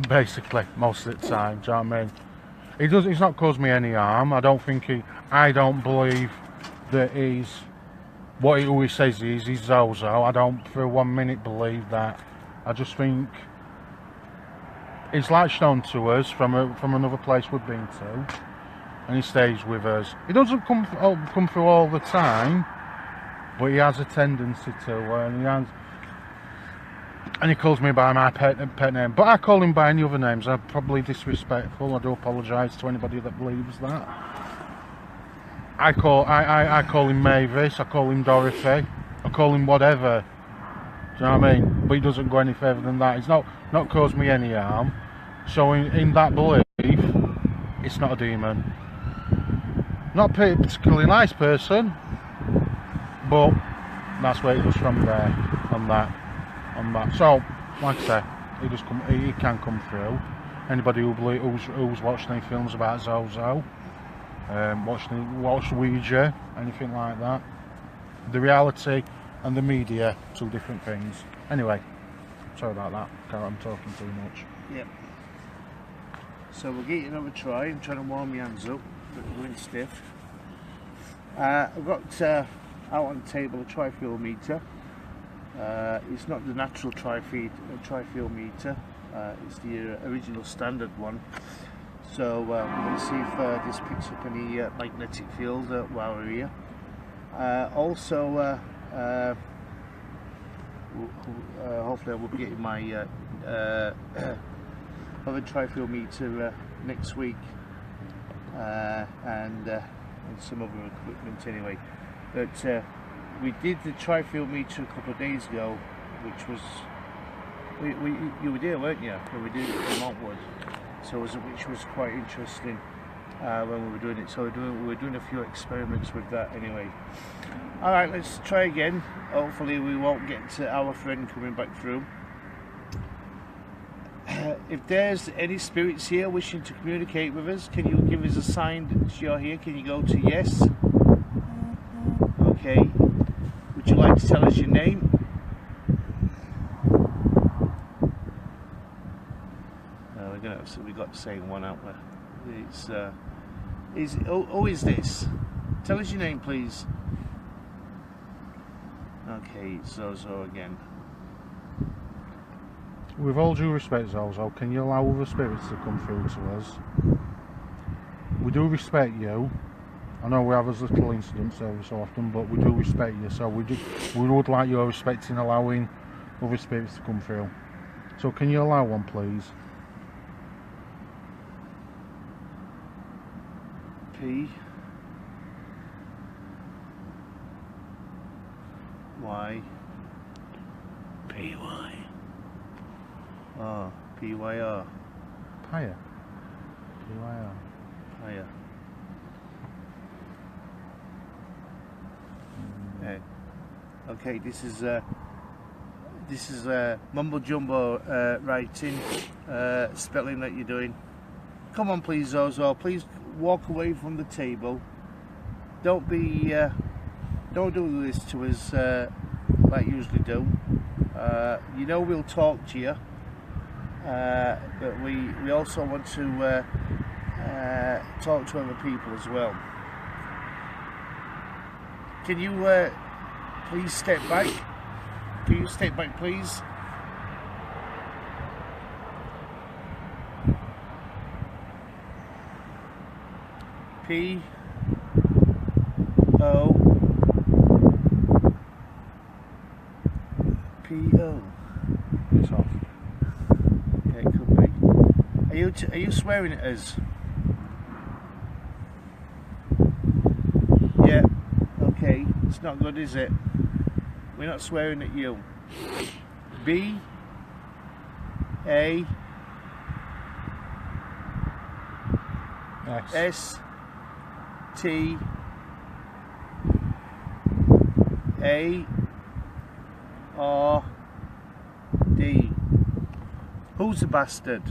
basically, most of the time, do you know what I mean? He's not caused me any harm. I don't believe that what he always says he's Zozo. I don't for 1 minute believe that. I just think he's latched on to us from another place we've been to, and he stays with us. He doesn't come through all the time, but he has a tendency to, and he calls me by my pet name, but I call him by any other names. I'm probably disrespectful. I do apologise to anybody that believes that. I call him Mavis, I call him Dorothy, I call him whatever. Do you know what I mean? But he doesn't go any further than that. He's not caused me any harm. So in that belief, it's not a demon. Not a particularly nice person, but that's where it was from there, on that. So, like I say, he can come through. Anybody who's watched any films about Zozo, watched Ouija, anything like that. The reality and the media, two different things. Anyway, sorry about that. I'm talking too much. Yep. So we'll get another try. I'm trying to warm my hands up, but they're going stiff. I've got out on the table a tri-fuel meter. It's not the natural tri-fuel meter. It's the original standard one. So we'll see if this picks up any magnetic field while we're here. Also, hopefully I will be getting my other tri-fuel meter next week, and some other equipment anyway. But we did the tri-fuel meter a couple of days ago, which was you were there, weren't you? When we did it in Montwood, which was quite interesting when we were doing it. So we were doing a few experiments with that anyway. All right, let's try again. Hopefully we won't get our friend coming back through. If there's any spirits here wishing to communicate with us, can you give us a sign that you're here? Can you go to yes? Okay. Would you like to tell us your name? We've got the same one, haven't we? Who is this? Tell us your name, please. Okay, Zozo again. With all due respect, Zozo, can you allow other spirits to come through to us? We do respect you. I know we have as little incidents every so often, but we do respect you, so we would like your respect in allowing other spirits to come through. So can you allow one, please? P Y P Y R P Y R Pyre. P-Y-R. Pyre. Okay, this is mumbo jumbo writing, spelling that you're doing. Come on, please, Zozo. Please walk away from the table. Don't do this to us like you usually do. You know we'll talk to you, but we also want to talk to other people as well. Can you please step back? Can you step back, please? P O P O. It's off. Yeah, it could be. Are you swearing at us? Yeah. Okay. It's not good, is it? We're not swearing at you. B A S T A R D. Who's the bastard?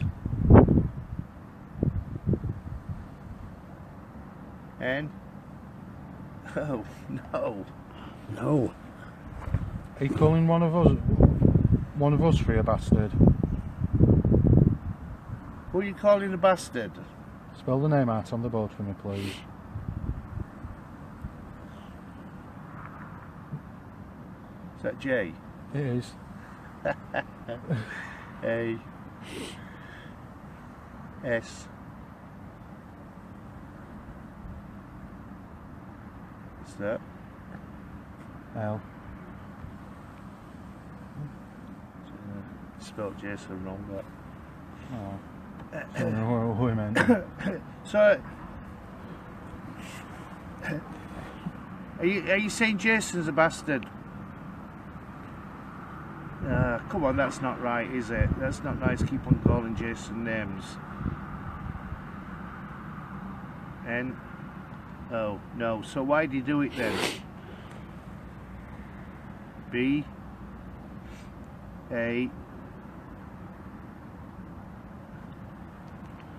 N? Oh no. No. Are you calling one of us for a bastard? Who are you calling a bastard? Spell the name out on the board for me, please. Is that J? It is. A S. What's that? L. Spelled Jason wrong, but. Oh. Sorry, who I meant. So, Are you saying Jason's a bastard? Come on, that's not right, is it? That's not nice. Keep on calling Jason names. Oh no. So why did you do it then? B A.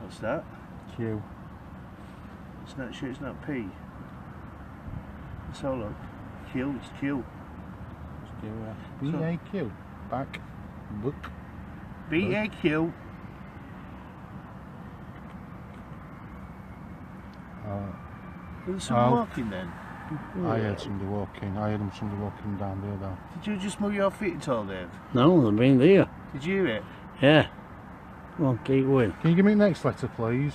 What's that? Q. It's not sure. It's not P. Let's have a look. Q. It's Q. B-A-Q. Back. Book. B-A-Q. There's someone walking then. I heard somebody walking. I heard somebody walking down there though. Did you just move your feet at all, Dave? No, they've been there. Did you hear it? Yeah. Come on, keep going. Can you give me the next letter, please?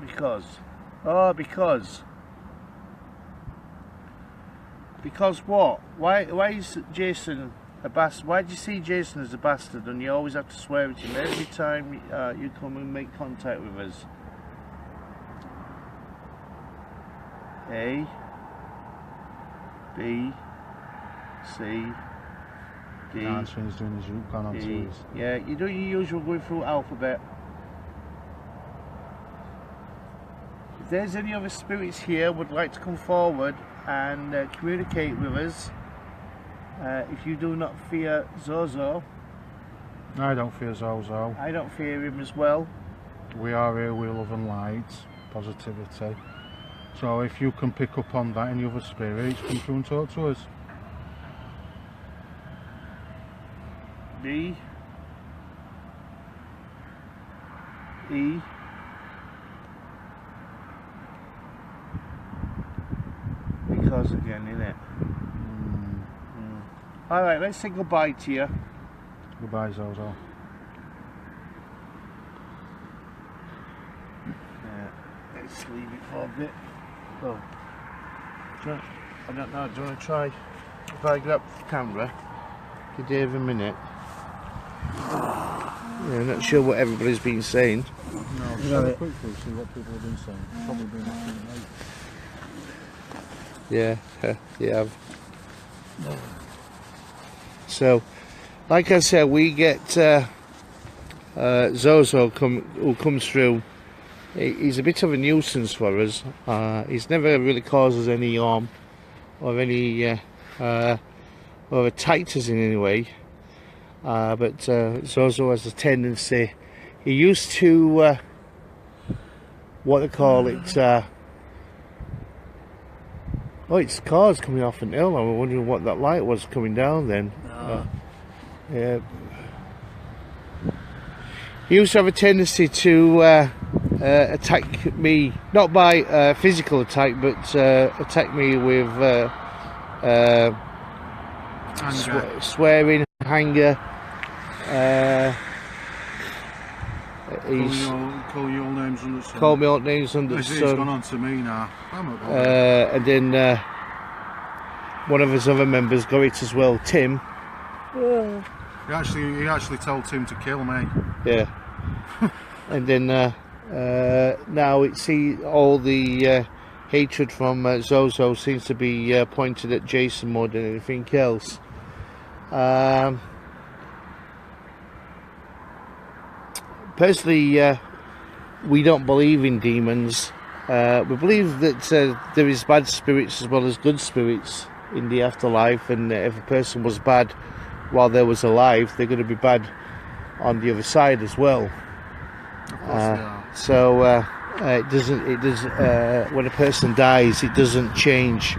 Because. Oh, because. Because what? Why is Jason a bastard? Why do you see Jason as a bastard and you always have to swear at him every time you come and make contact with us? A B C D. No, that's when he's doing his root gone on to his. Yeah, you do your usual going through alphabet. If there's any other spirits here would like to come forward and communicate with us, if you do not fear Zozo. I don't fear Zozo. I don't fear him as well. We are here, we love and light, positivity. So if you can pick up on that, any other spirits, come through and talk to us. D E because again, innit? Alright, let's say goodbye to you. Goodbye, Zozo. Let's leave it for a bit. Oh. I don't know, do you want to try? If I grab the camera, give Dave a minute. Yeah, I'm not sure what everybody's been saying. No, just have a quick look, see what people have been saying. Probably been late. Yeah, So, like I said, we get Zozo who comes through. He's a bit of a nuisance for us. He's never really caused us any harm or any or attacked us in any way. But Zozo has a tendency. He used to what they call it. Oh, it's cars coming off an hill. I was wondering what that light was coming down then. Yeah. He used to have a tendency to attack me, not by physical attack, but attack me with swearing, anger. Call your names under the sun. Call me all names under the sun. He's gone on to me now. And then one of his other members got it as well, Tim. He actually told Tim to kill me. Yeah. And then now all the hatred from Zozo seems to be pointed at Jason more than anything else. Personally, we don't believe in demons. We believe that there is bad spirits as well as good spirits in the afterlife, and if a person was bad while they was alive, they're going to be bad on the other side as well. Of course So when a person dies, it doesn't change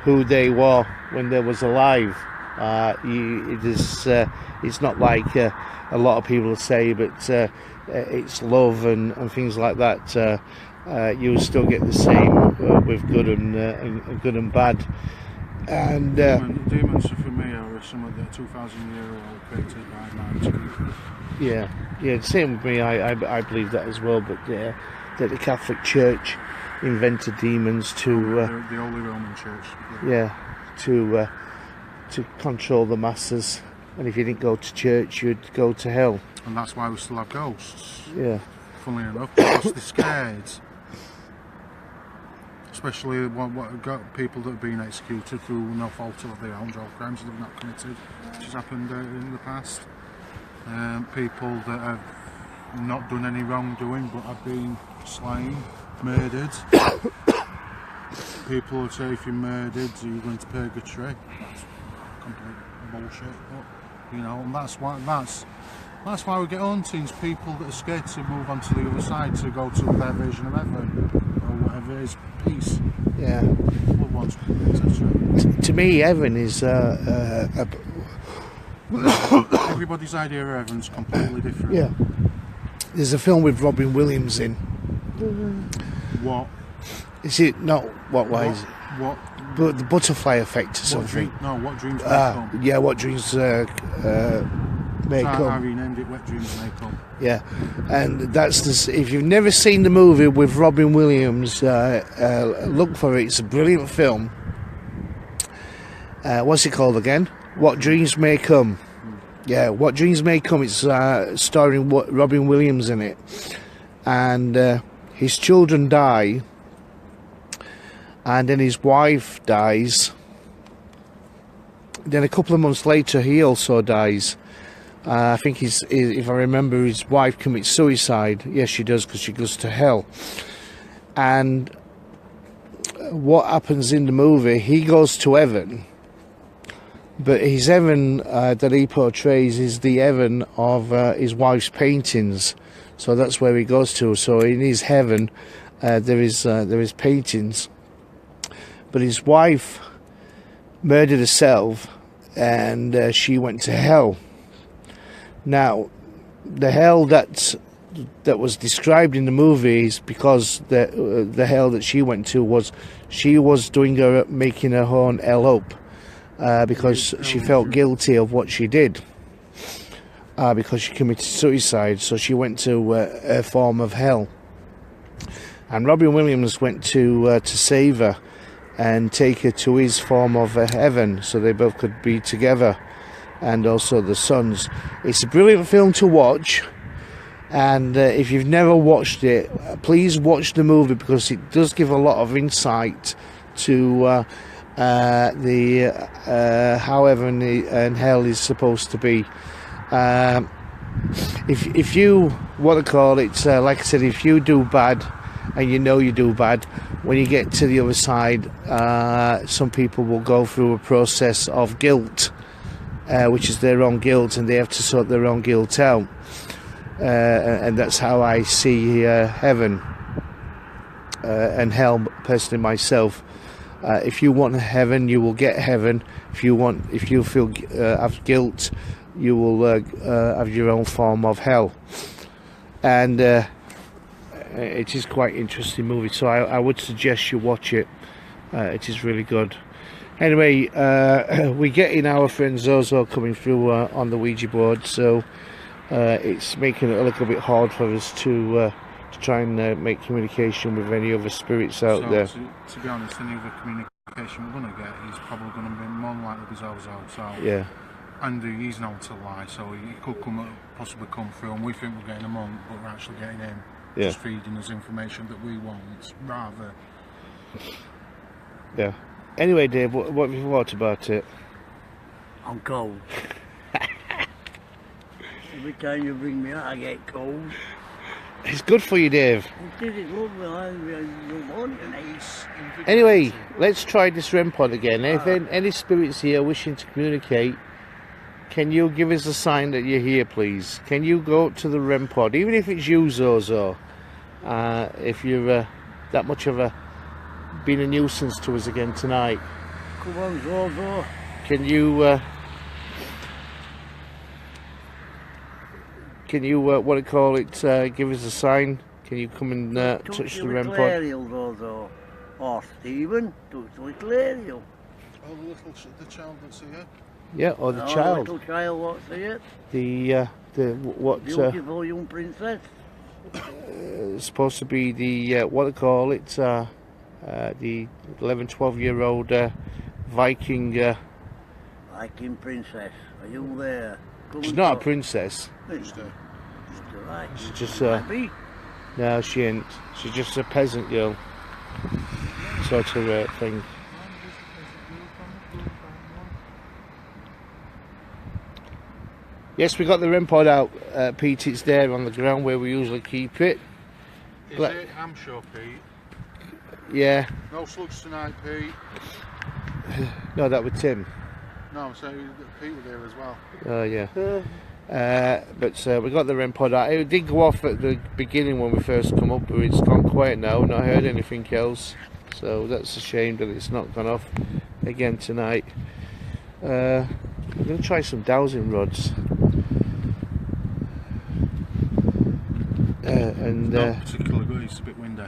who they were when they was alive. It's not like a lot of people say, but it's love and things like that. You will still get the same with good and bad. And demons for me are some of the 2,000-year-old created by man. Yeah, same with me. I believe that as well. But that the Catholic Church invented demons to the Holy Roman Church. Yeah, to control the masses. And if you didn't go to church, you'd go to hell. And that's why we still have ghosts. Yeah. funnily enough, because they're scared. Especially what got people that have been executed through no fault of their own, or crimes that they've not committed, which has happened in the past. People that have not done any wrongdoing but have been slain, murdered. People would say if you're murdered, you're going to purgatory. That's complete bullshit. But, you know, and that's why we get hauntings. People that are scared to move on to the other side to go to their version of heaven or whatever it is, peace. Yeah. Loved ones, etc. To me, heaven is Everybody's idea of heaven's completely different. yeah. There's a film with Robin Williams in. What? Is it not what way? Is it? What? But the butterfly effect or something. What dreams may come. Yeah, what dreams may come. Harry named it Wet Dreams May Come. Yeah, and that's the. If you've never seen the movie with Robin Williams, look for it. It's a brilliant film. What's it called again? What Dreams May Come. Yeah, What Dreams May Come. It's starring Robin Williams in it, and his children die, and then his wife dies. Then a couple of months later, he also dies. I think if I remember, his wife commits suicide. Yes, she does, because she goes to hell. And what happens in the movie, he goes to heaven, but his heaven that he portrays is the heaven of his wife's paintings. So that's where he goes to. So in his heaven, there is paintings. But his wife murdered herself, and she went to hell. Now, the hell that was described in the movie is because the hell that she went to was making her own hell up because she felt guilty of what she did because she committed suicide. So she went to a form of hell, and Robin Williams went to save her and take her to his form of heaven, so they both could be together. And also the sons. It's a brilliant film to watch, and if you've never watched it, please watch the movie, because it does give a lot of insight to how heaven and hell is supposed to be. If you want to call it, like I said, if you do bad and you know you do bad, when you get to the other side, some people will go through a process of guilt, which is their own guilt, and they have to sort their own guilt out. And that's how I see heaven and hell, personally myself. If you want heaven, you will get heaven. If you feel have guilt, you will have your own form of hell. And it is quite an interesting movie, so I would suggest you watch it. It is really good. Anyway, we're getting our friend Zozo coming through on the Ouija board, so it's making it a little bit hard for us to try and make communication with any other spirits out there. To be honest, any other communication we're going to get, he's probably going to be more than likely Zozo. So yeah. And he's known to lie, so he could possibly come through, and we think we're getting a monk, but we're actually getting him. Yeah. Just feeding us information that we want, rather. Yeah. Anyway, Dave, what have you thought about it? I'm cold. Every time you bring me out, I get cold. It's good for you, Dave. It is lovely. I want nice. Anyway, let's try this REM pod again. If any spirits here wishing to communicate, can you give us a sign that you're here, please? Can you go up to the REM pod, even if it's you, Zozo? If you're that much of a been a nuisance to us again tonight. Come on, Zozo. Can you what do you call it? Give us a sign. Can you come and touch the REM pod? Ariel, Zozo. Or Stephen, touch the little Ariel. Oh, the child that's here. Yeah, or the The child. little child what's here. The what? Beautiful young princess. It's supposed to be the what do you call it? The 11-12-year-old Viking. Viking princess. Are you there? Come She's and not a talk. princess. It's right. She's just Might be. No, she ain't. She's just a peasant girl. Sort of thing. Yes, we got the REM pod out, Pete. It's there on the ground where we usually keep it. Is it? I'm sure, Pete. Yeah. No slugs tonight, Pete. No, that was Tim. No, so Pete was there as well. Oh, yeah. But we got the REM pod out. It did go off at the beginning when we first come up, but it's gone quiet now. Not heard anything else. So that's a shame that it's not gone off again tonight. I'm going to try some dowsing rods. Not particularly good, it's a bit windy.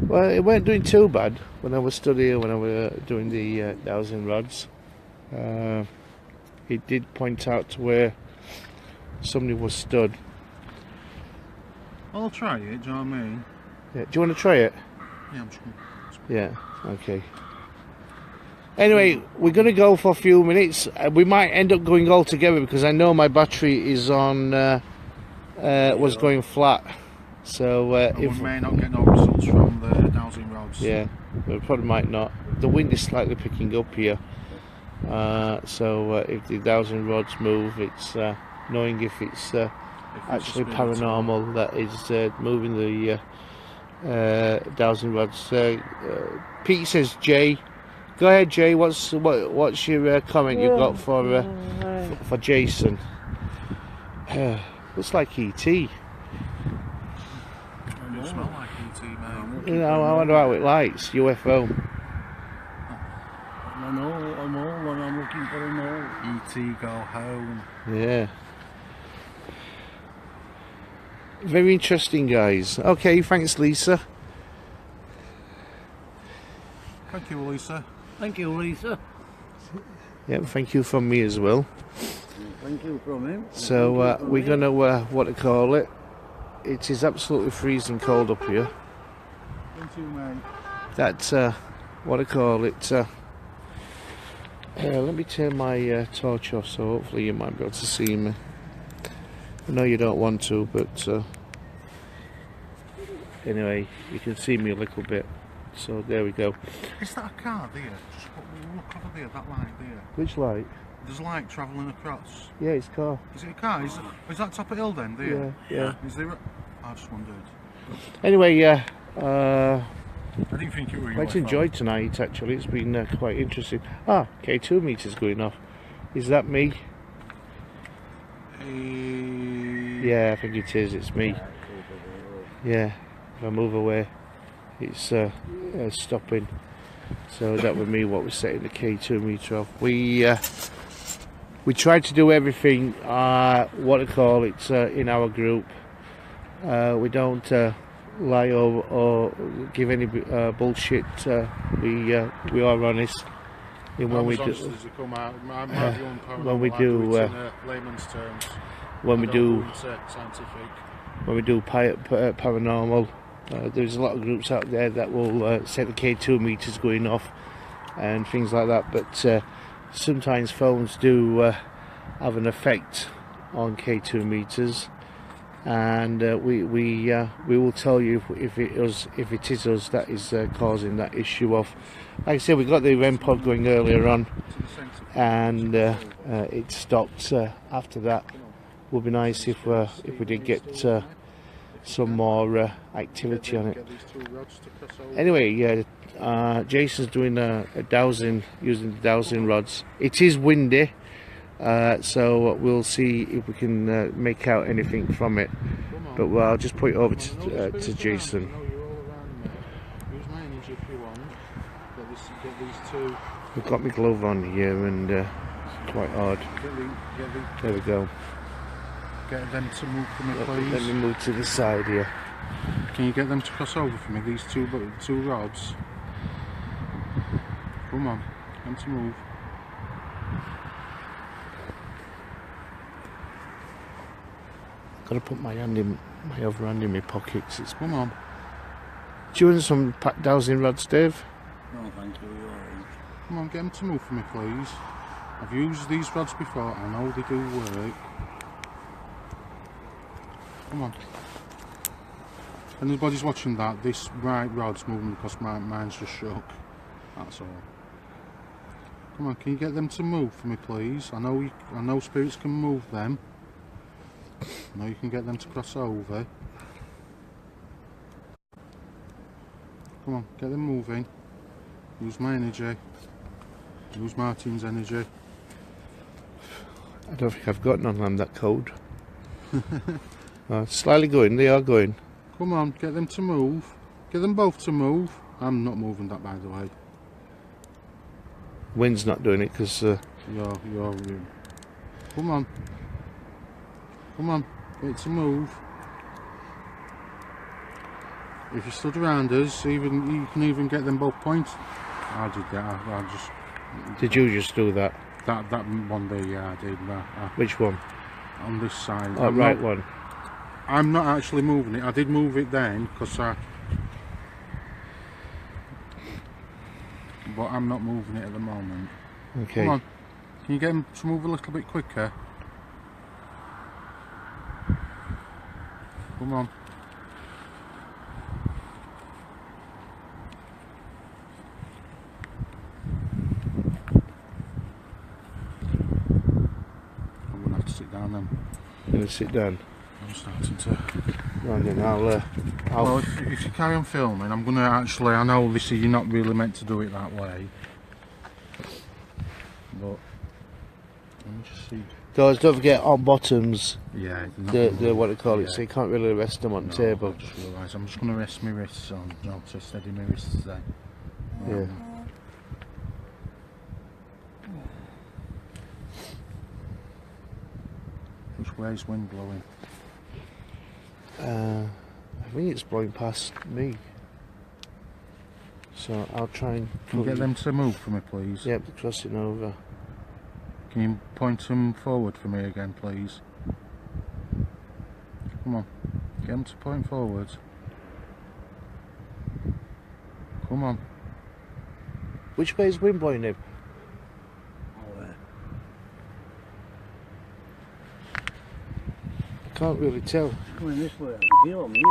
Well, it weren't doing too bad when I was stood here when I was doing the dowsing rods. It did point out to where somebody was stood. I'll try it, do you know what I mean? Yeah. Do you want to try it? Yeah, I'm just going to... Yeah, okay. Anyway, we're going to go for a few minutes. We might end up going all together because I know my battery is on, was going flat. So we may not get no results from the dowsing rods. Yeah, we probably might not. The wind is slightly picking up here. So if the dowsing rods move, it's knowing if it's actually paranormal that is moving the dowsing rods. Pete says, Jay, go ahead, Jay. What's your comment you've got for Jason? Looks like ET. It does smell like ET, mate. You know, I wonder how it lights. UFO. I know, I'm all and I'm looking for an all. ET go home. Yeah. Very interesting, guys. Okay, thanks, Lisa. Thank you, Lisa. Thank you, Lisa. Yeah, thank you from me as well. Thank you from him. So we're gonna what to call it. It is absolutely freezing cold up here. Thank you, mate. That's what to call it. Let me turn my torch off, so hopefully you might be able to see me. I know you don't want to, but anyway, you can see me a little bit. So there we go. Is that a car there? Just look over there, that light there. Which light? There's light travelling across. Yeah, it's car. Is it a car? Is that top of hill then, there? Yeah. Is there I just wondered. Anyway, yeah. I didn't think it was Quite enjoyed tonight, actually. It's been quite interesting. Ah, K2 meters going off. Is that me? Yeah, I think it is. It's me. Yeah, if I move away, it's stopping. So that was me. What was setting the K2 meter off. We tried to do everything. What to call it in our group. We don't lie or give any bullshit. We are honest. When we do, layman's terms. When we do scientific. When we do paranormal, there's a lot of groups out there that will set the K2 meters going off and things like that. But sometimes phones do have an effect on K2 meters, and we will tell you if it is us that is causing that issue off. Like I said, we got the REM pod going earlier on, and it stopped after that. Would be nice if we did get some more activity on it. Anyway, yeah, Jason's doing a dowsing, using the dowsing rods. It is windy, so we'll see if we can make out anything from it. But I'll just put it over to Jason. I've got my glove on here, and it's quite hard. There we go. Get them to move for me, please. Let me move to the side here. Can you get them to cross over for me, these two rods? Come on, get them to move. Gotta put my other hand in my pockets. Come on. Do you want some dowsing rods, Dave? No, thank you. You're right. Come on, get them to move for me, please. I've used these rods before. I know they do work. Come on. anybody's watching that, this right rod's moving because mine's just shook. That's all. Come on, can you get them to move for me, please? I know spirits can move them. I know you can get them to cross over. Come on, get them moving. Use my energy. Use Martin's energy. I don't think I've got none on that code. Slightly going, they are going. Come on, get them to move. Get them both to move. I'm not moving that, by the way. Wind's not doing it because... You're Come on. Come on, get it to move. If you stood around us, you can even get them both points. I did that, I just... Did you just do that? That one there, yeah, I did. Which one? On this side. Oh, right one. I'm not actually moving it. I did move it then, because but I'm not moving it at the moment. Okay. Come on. Can you get them to move a little bit quicker? Come on. I'm going to have to sit down then. You're going to sit down? I'm starting to... Right then, I'll well, if you carry on filming, I'm going to actually... I know this is, you're not really meant to do it that way. But... Let me just see... Guys, don't forget on bottoms, yeah, the what do you call it, so you can't really rest them on the table. I just realised I'm just going to rest my wrists on, to steady my wrists today. Yeah. Which way is wind blowing? I think it's blowing past me. So I'll try and... Can you get them to move for me, please? Yep, they're crossing over. Can you point them forward for me again, please? Come on, get them to point forward. Come on. Which way is wind blowing him? I can't really tell. It's coming this way. I can feel it on me.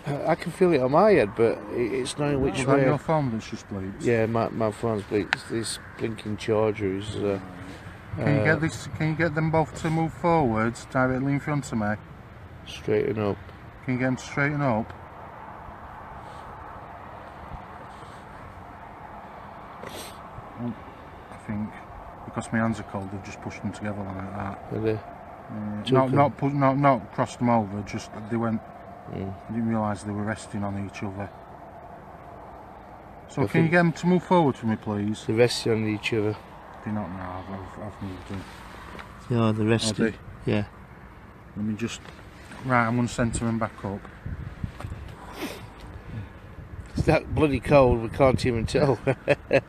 I can feel it on my head, but it's not which Is way. that your phone that's just bleeps? Yeah, my phone's bleeps. This blinking charger is... Can you get this? Can you get them both to move forwards directly in front of me? Straighten up. Can you get them to straighten up? Oh, I think because my hands are cold, they've just pushed them together like that. Really? Not crossed them over. Just they went. I didn't realise they were resting on each other. So can you get them to move forward for me, please? They're resting on each other. They're not now. I've moved them. Yeah, they're resting. Yeah. Let me just... Right, I'm going to centre them back up. It's that bloody cold, we can't even tell. Can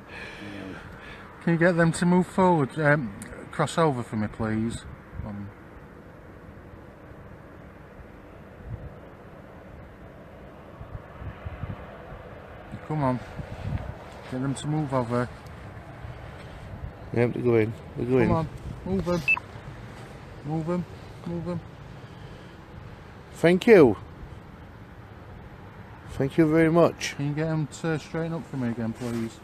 you get them to move forward? Cross over for me, please. Come on. Get them to move over. Yep, they're going. They're going. Come on. Move them. Move them. Move them. Thank you. Thank you very much. Can you get them to straighten up for me again, please?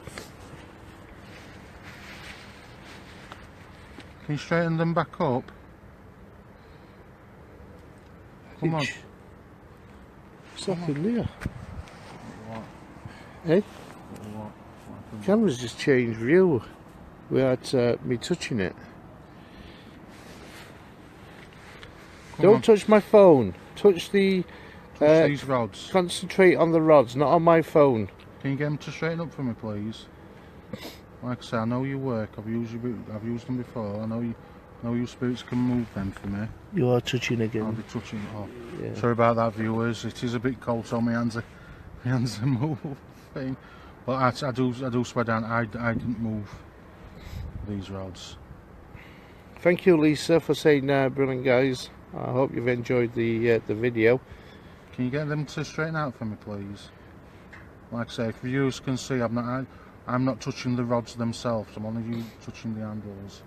Can you straighten them back up? Come on. What's happened there? What? Eh? What? Camera's just changed view without me touching it. Don't touch my phone. Touch the... Touch these rods. Concentrate on the rods, not on my phone. Can you get them to straighten up for me, please? Like I say, I know you work. I've used them before. I know you spirits can move them for me. You are touching again. I'll be touching it off. Yeah. Sorry about that, viewers. It is a bit cold, so my hands are moving. But I do swear down, I didn't move these rods. Thank you, Lisa, for saying brilliant, guys. I hope you've enjoyed the video. Can you get them to straighten out for me, please? Like I say, if viewers can see, I'm not touching the rods themselves. I'm only touching the handles.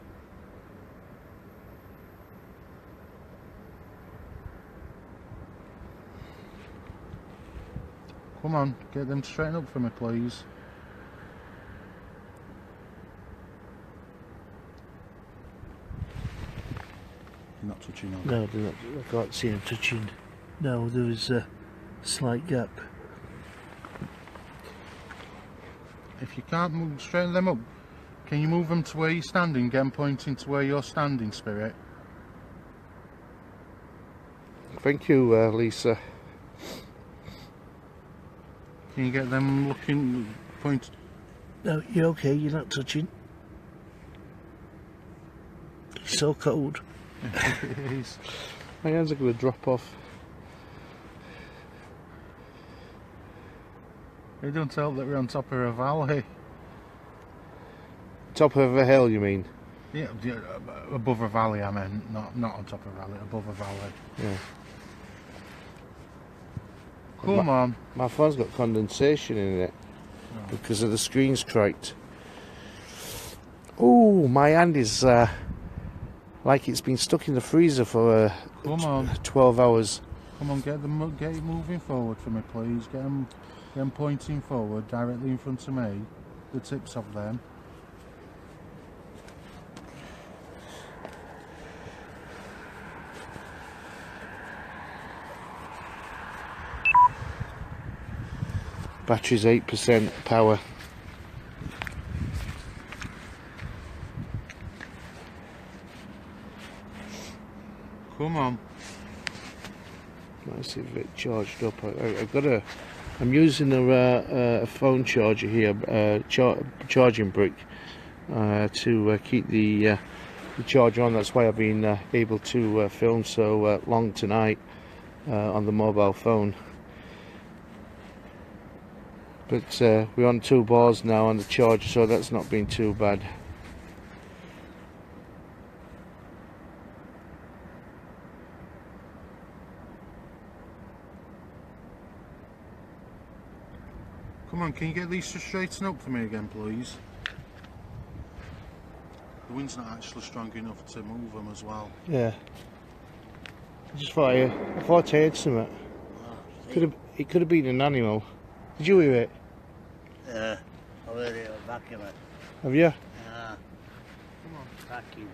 Come on, get them to straighten up for me, please. You're not touching on. No, they're not, I can't see them touching. No, there is a slight gap. If you can't move, straighten them up. Can you move them to where you're standing? Get them pointing to where you're standing, Spirit. Thank you, Lisa. Can you get them looking, point? No, you're okay, you're not touching. It's so cold. It is. My hands are going to drop off. It don't help that we're on top of a valley. Top of a hill, you mean? Yeah, above a valley, I meant. Not on top of a valley, above a valley. Yeah. Come on. My phone's got condensation in it because of the screen's cracked. Oh, my hand is like it's been stuck in the freezer for Come on. 12 hours. Come on, get it moving forward for me, please. Get them pointing forward, directly in front of me. The tips of them. Battery's 8% power. Come on. Let's see if it charged up. I'm using a phone charger here, charging brick, to keep the charger on. That's why I've been able to film so long tonight on the mobile phone. But we're on 2 bars now on the charger, so that's not been too bad. Come on, can you get these to straighten up for me again, please? The wind's not actually strong enough to move them as well. Yeah. I just thought I heard something. It could have been an animal. Did you hear it? Yeah, I've heard it vacuum it. Have you? Yeah. Come on, vacuum.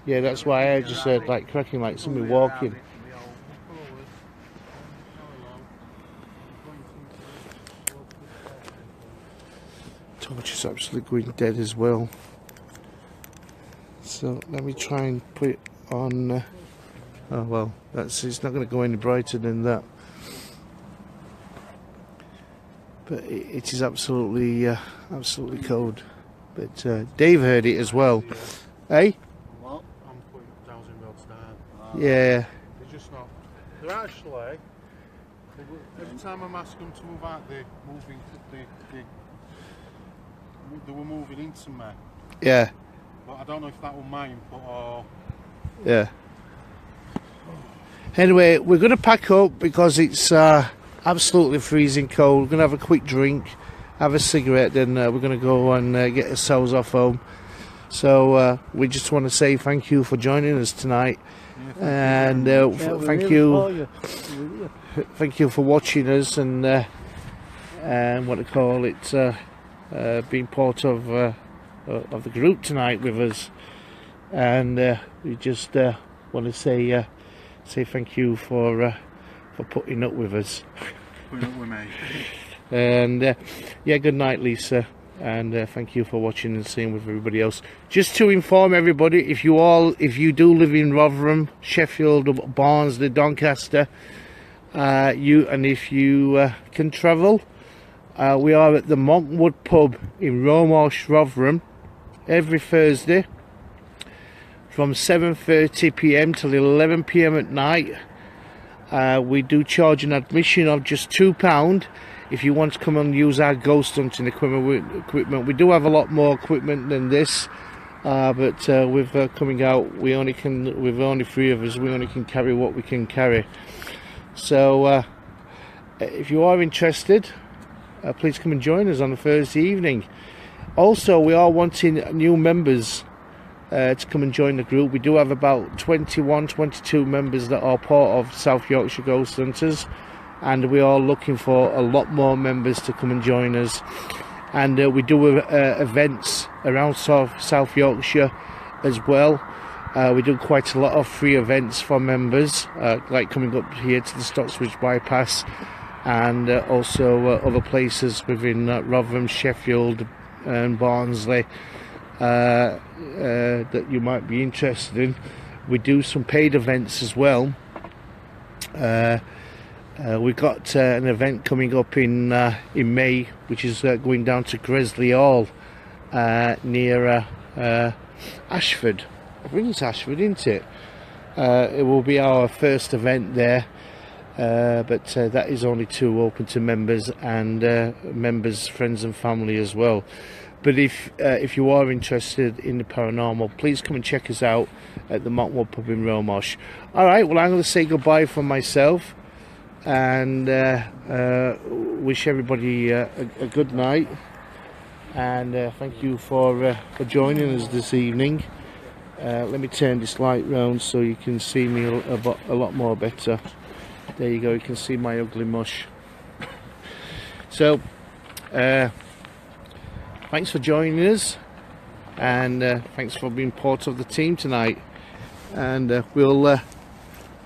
Yeah, that's why I just heard like cracking, like somebody walking. Torch is absolutely going dead as well. So let me try and put it on. Oh well, it's not going to go any brighter than that. But it is absolutely cold. But Dave heard it as well. Hey? What? I'm putting 1,000 rods down. Yeah. They're just not. They're actually. Every time I'm asking them to move out, they're moving. They were moving into me. Yeah. But I don't know if that was my input or. Yeah. Anyway, we're going to pack up because it's absolutely freezing cold. We're going to have a quick drink, have a cigarette, then we're going to go and get ourselves off home. So we just want to say thank you for joining us tonight, and thank you for watching us and what to call it, being part of the group tonight with us. And we just want to say thank you for putting up with us. Putting up with me. And yeah, good night, Lisa, and thank you for watching and seeing with everybody else. Just to inform everybody, if you do live in Rotherham, Sheffield, Barnsley, Doncaster, if you can travel, we are at the Monkwood pub in Romarsh, Rotherham, every Thursday from 7:30 PM till 11 PM at night. We do charge an admission of just £2 if you want to come and use our ghost hunting equipment. We do have a lot more equipment than this, but with coming out, with only 3 of us, we only can carry what we can carry. So if you are interested, please come and join us on a Thursday evening. Also, we are wanting new members to come and join the group. We do have about 22 members that are part of South Yorkshire Ghost Hunters. and we are looking for a lot more members to come and join us. And we do events around South Yorkshire as well. We do quite a lot of free events for members, like coming up here to the Stocksbridge Bypass, and also other places within Rotherham, Sheffield and Barnsley that you might be interested in. We do some paid events as well. We've got an event coming up in May, which is going down to Gresley Hall near Ashford. I think it's Ashford, isn't it? It will be our first event there, but that is only open to members and members' friends and family as well. But if you are interested in the paranormal, please come and check us out at the Montwood Pub in Romosh. All right, well, I'm going to say goodbye from myself and wish everybody a good night. And thank you for joining us this evening. Let me turn this light round so you can see me a lot more better. There you go, you can see my ugly mush. So thanks for joining us, and thanks for being part of the team tonight, and we'll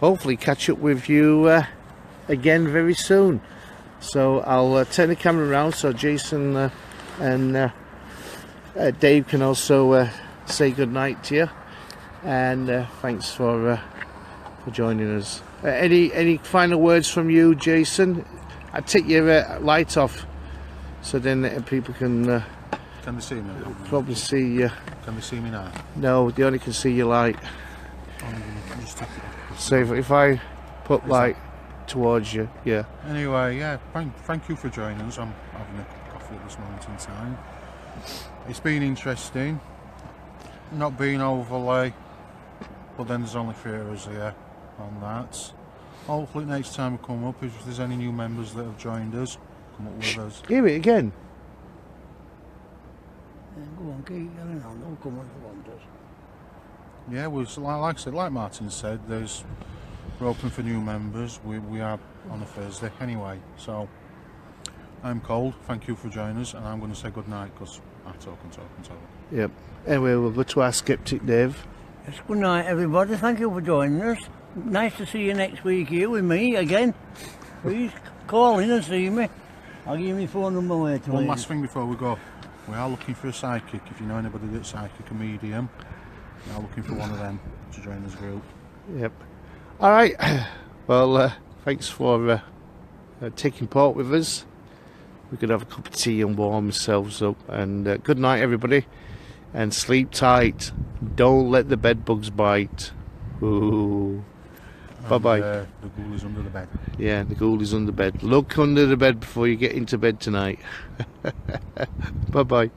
hopefully catch up with you again very soon. So I'll turn the camera around so Jason and Dave can also say good night to you, and thanks for joining us. Any final words from you, Jason? I'll take your light off so then people can they see me? probably see you. Can they see me now? No, they only can see your light. Just take it off. So if I put light towards you, yeah. Anyway, yeah, thank you for joining us. I'm having a cup of coffee at this moment in time. It's been interesting, not being overly, but then there's only 3 of us here on that. Hopefully next time we come up, if there's any new members that have joined us, come up with us. Hear it again. Yeah, go on, keep going on, don't come on the wonders. Yeah, like I said, like Martin said, we're open for new members. We are on a Thursday anyway. So I'm Cold. Thank you for joining us, and I'm going to say good night because I talk. Yep. Anyway, we'll go to our skeptic, Dave. Yes, good night, everybody. Thank you for joining us. Nice to see you next week here with me again. Please call in and see me. I'll give you my phone number later. One last thing before we go. We are looking for a psychic. If you know anybody that's psychic or medium, we are looking for one of them to join this group. Yep. All right. Well, thanks for taking part with us. We could have a cup of tea and warm ourselves up. And good night, everybody. And sleep tight. Don't let the bed bugs bite. Ooh. Bye-bye. The ghoul is under the bed. Yeah, the ghoul is under the bed. Look under the bed before you get into bed tonight. Bye-bye.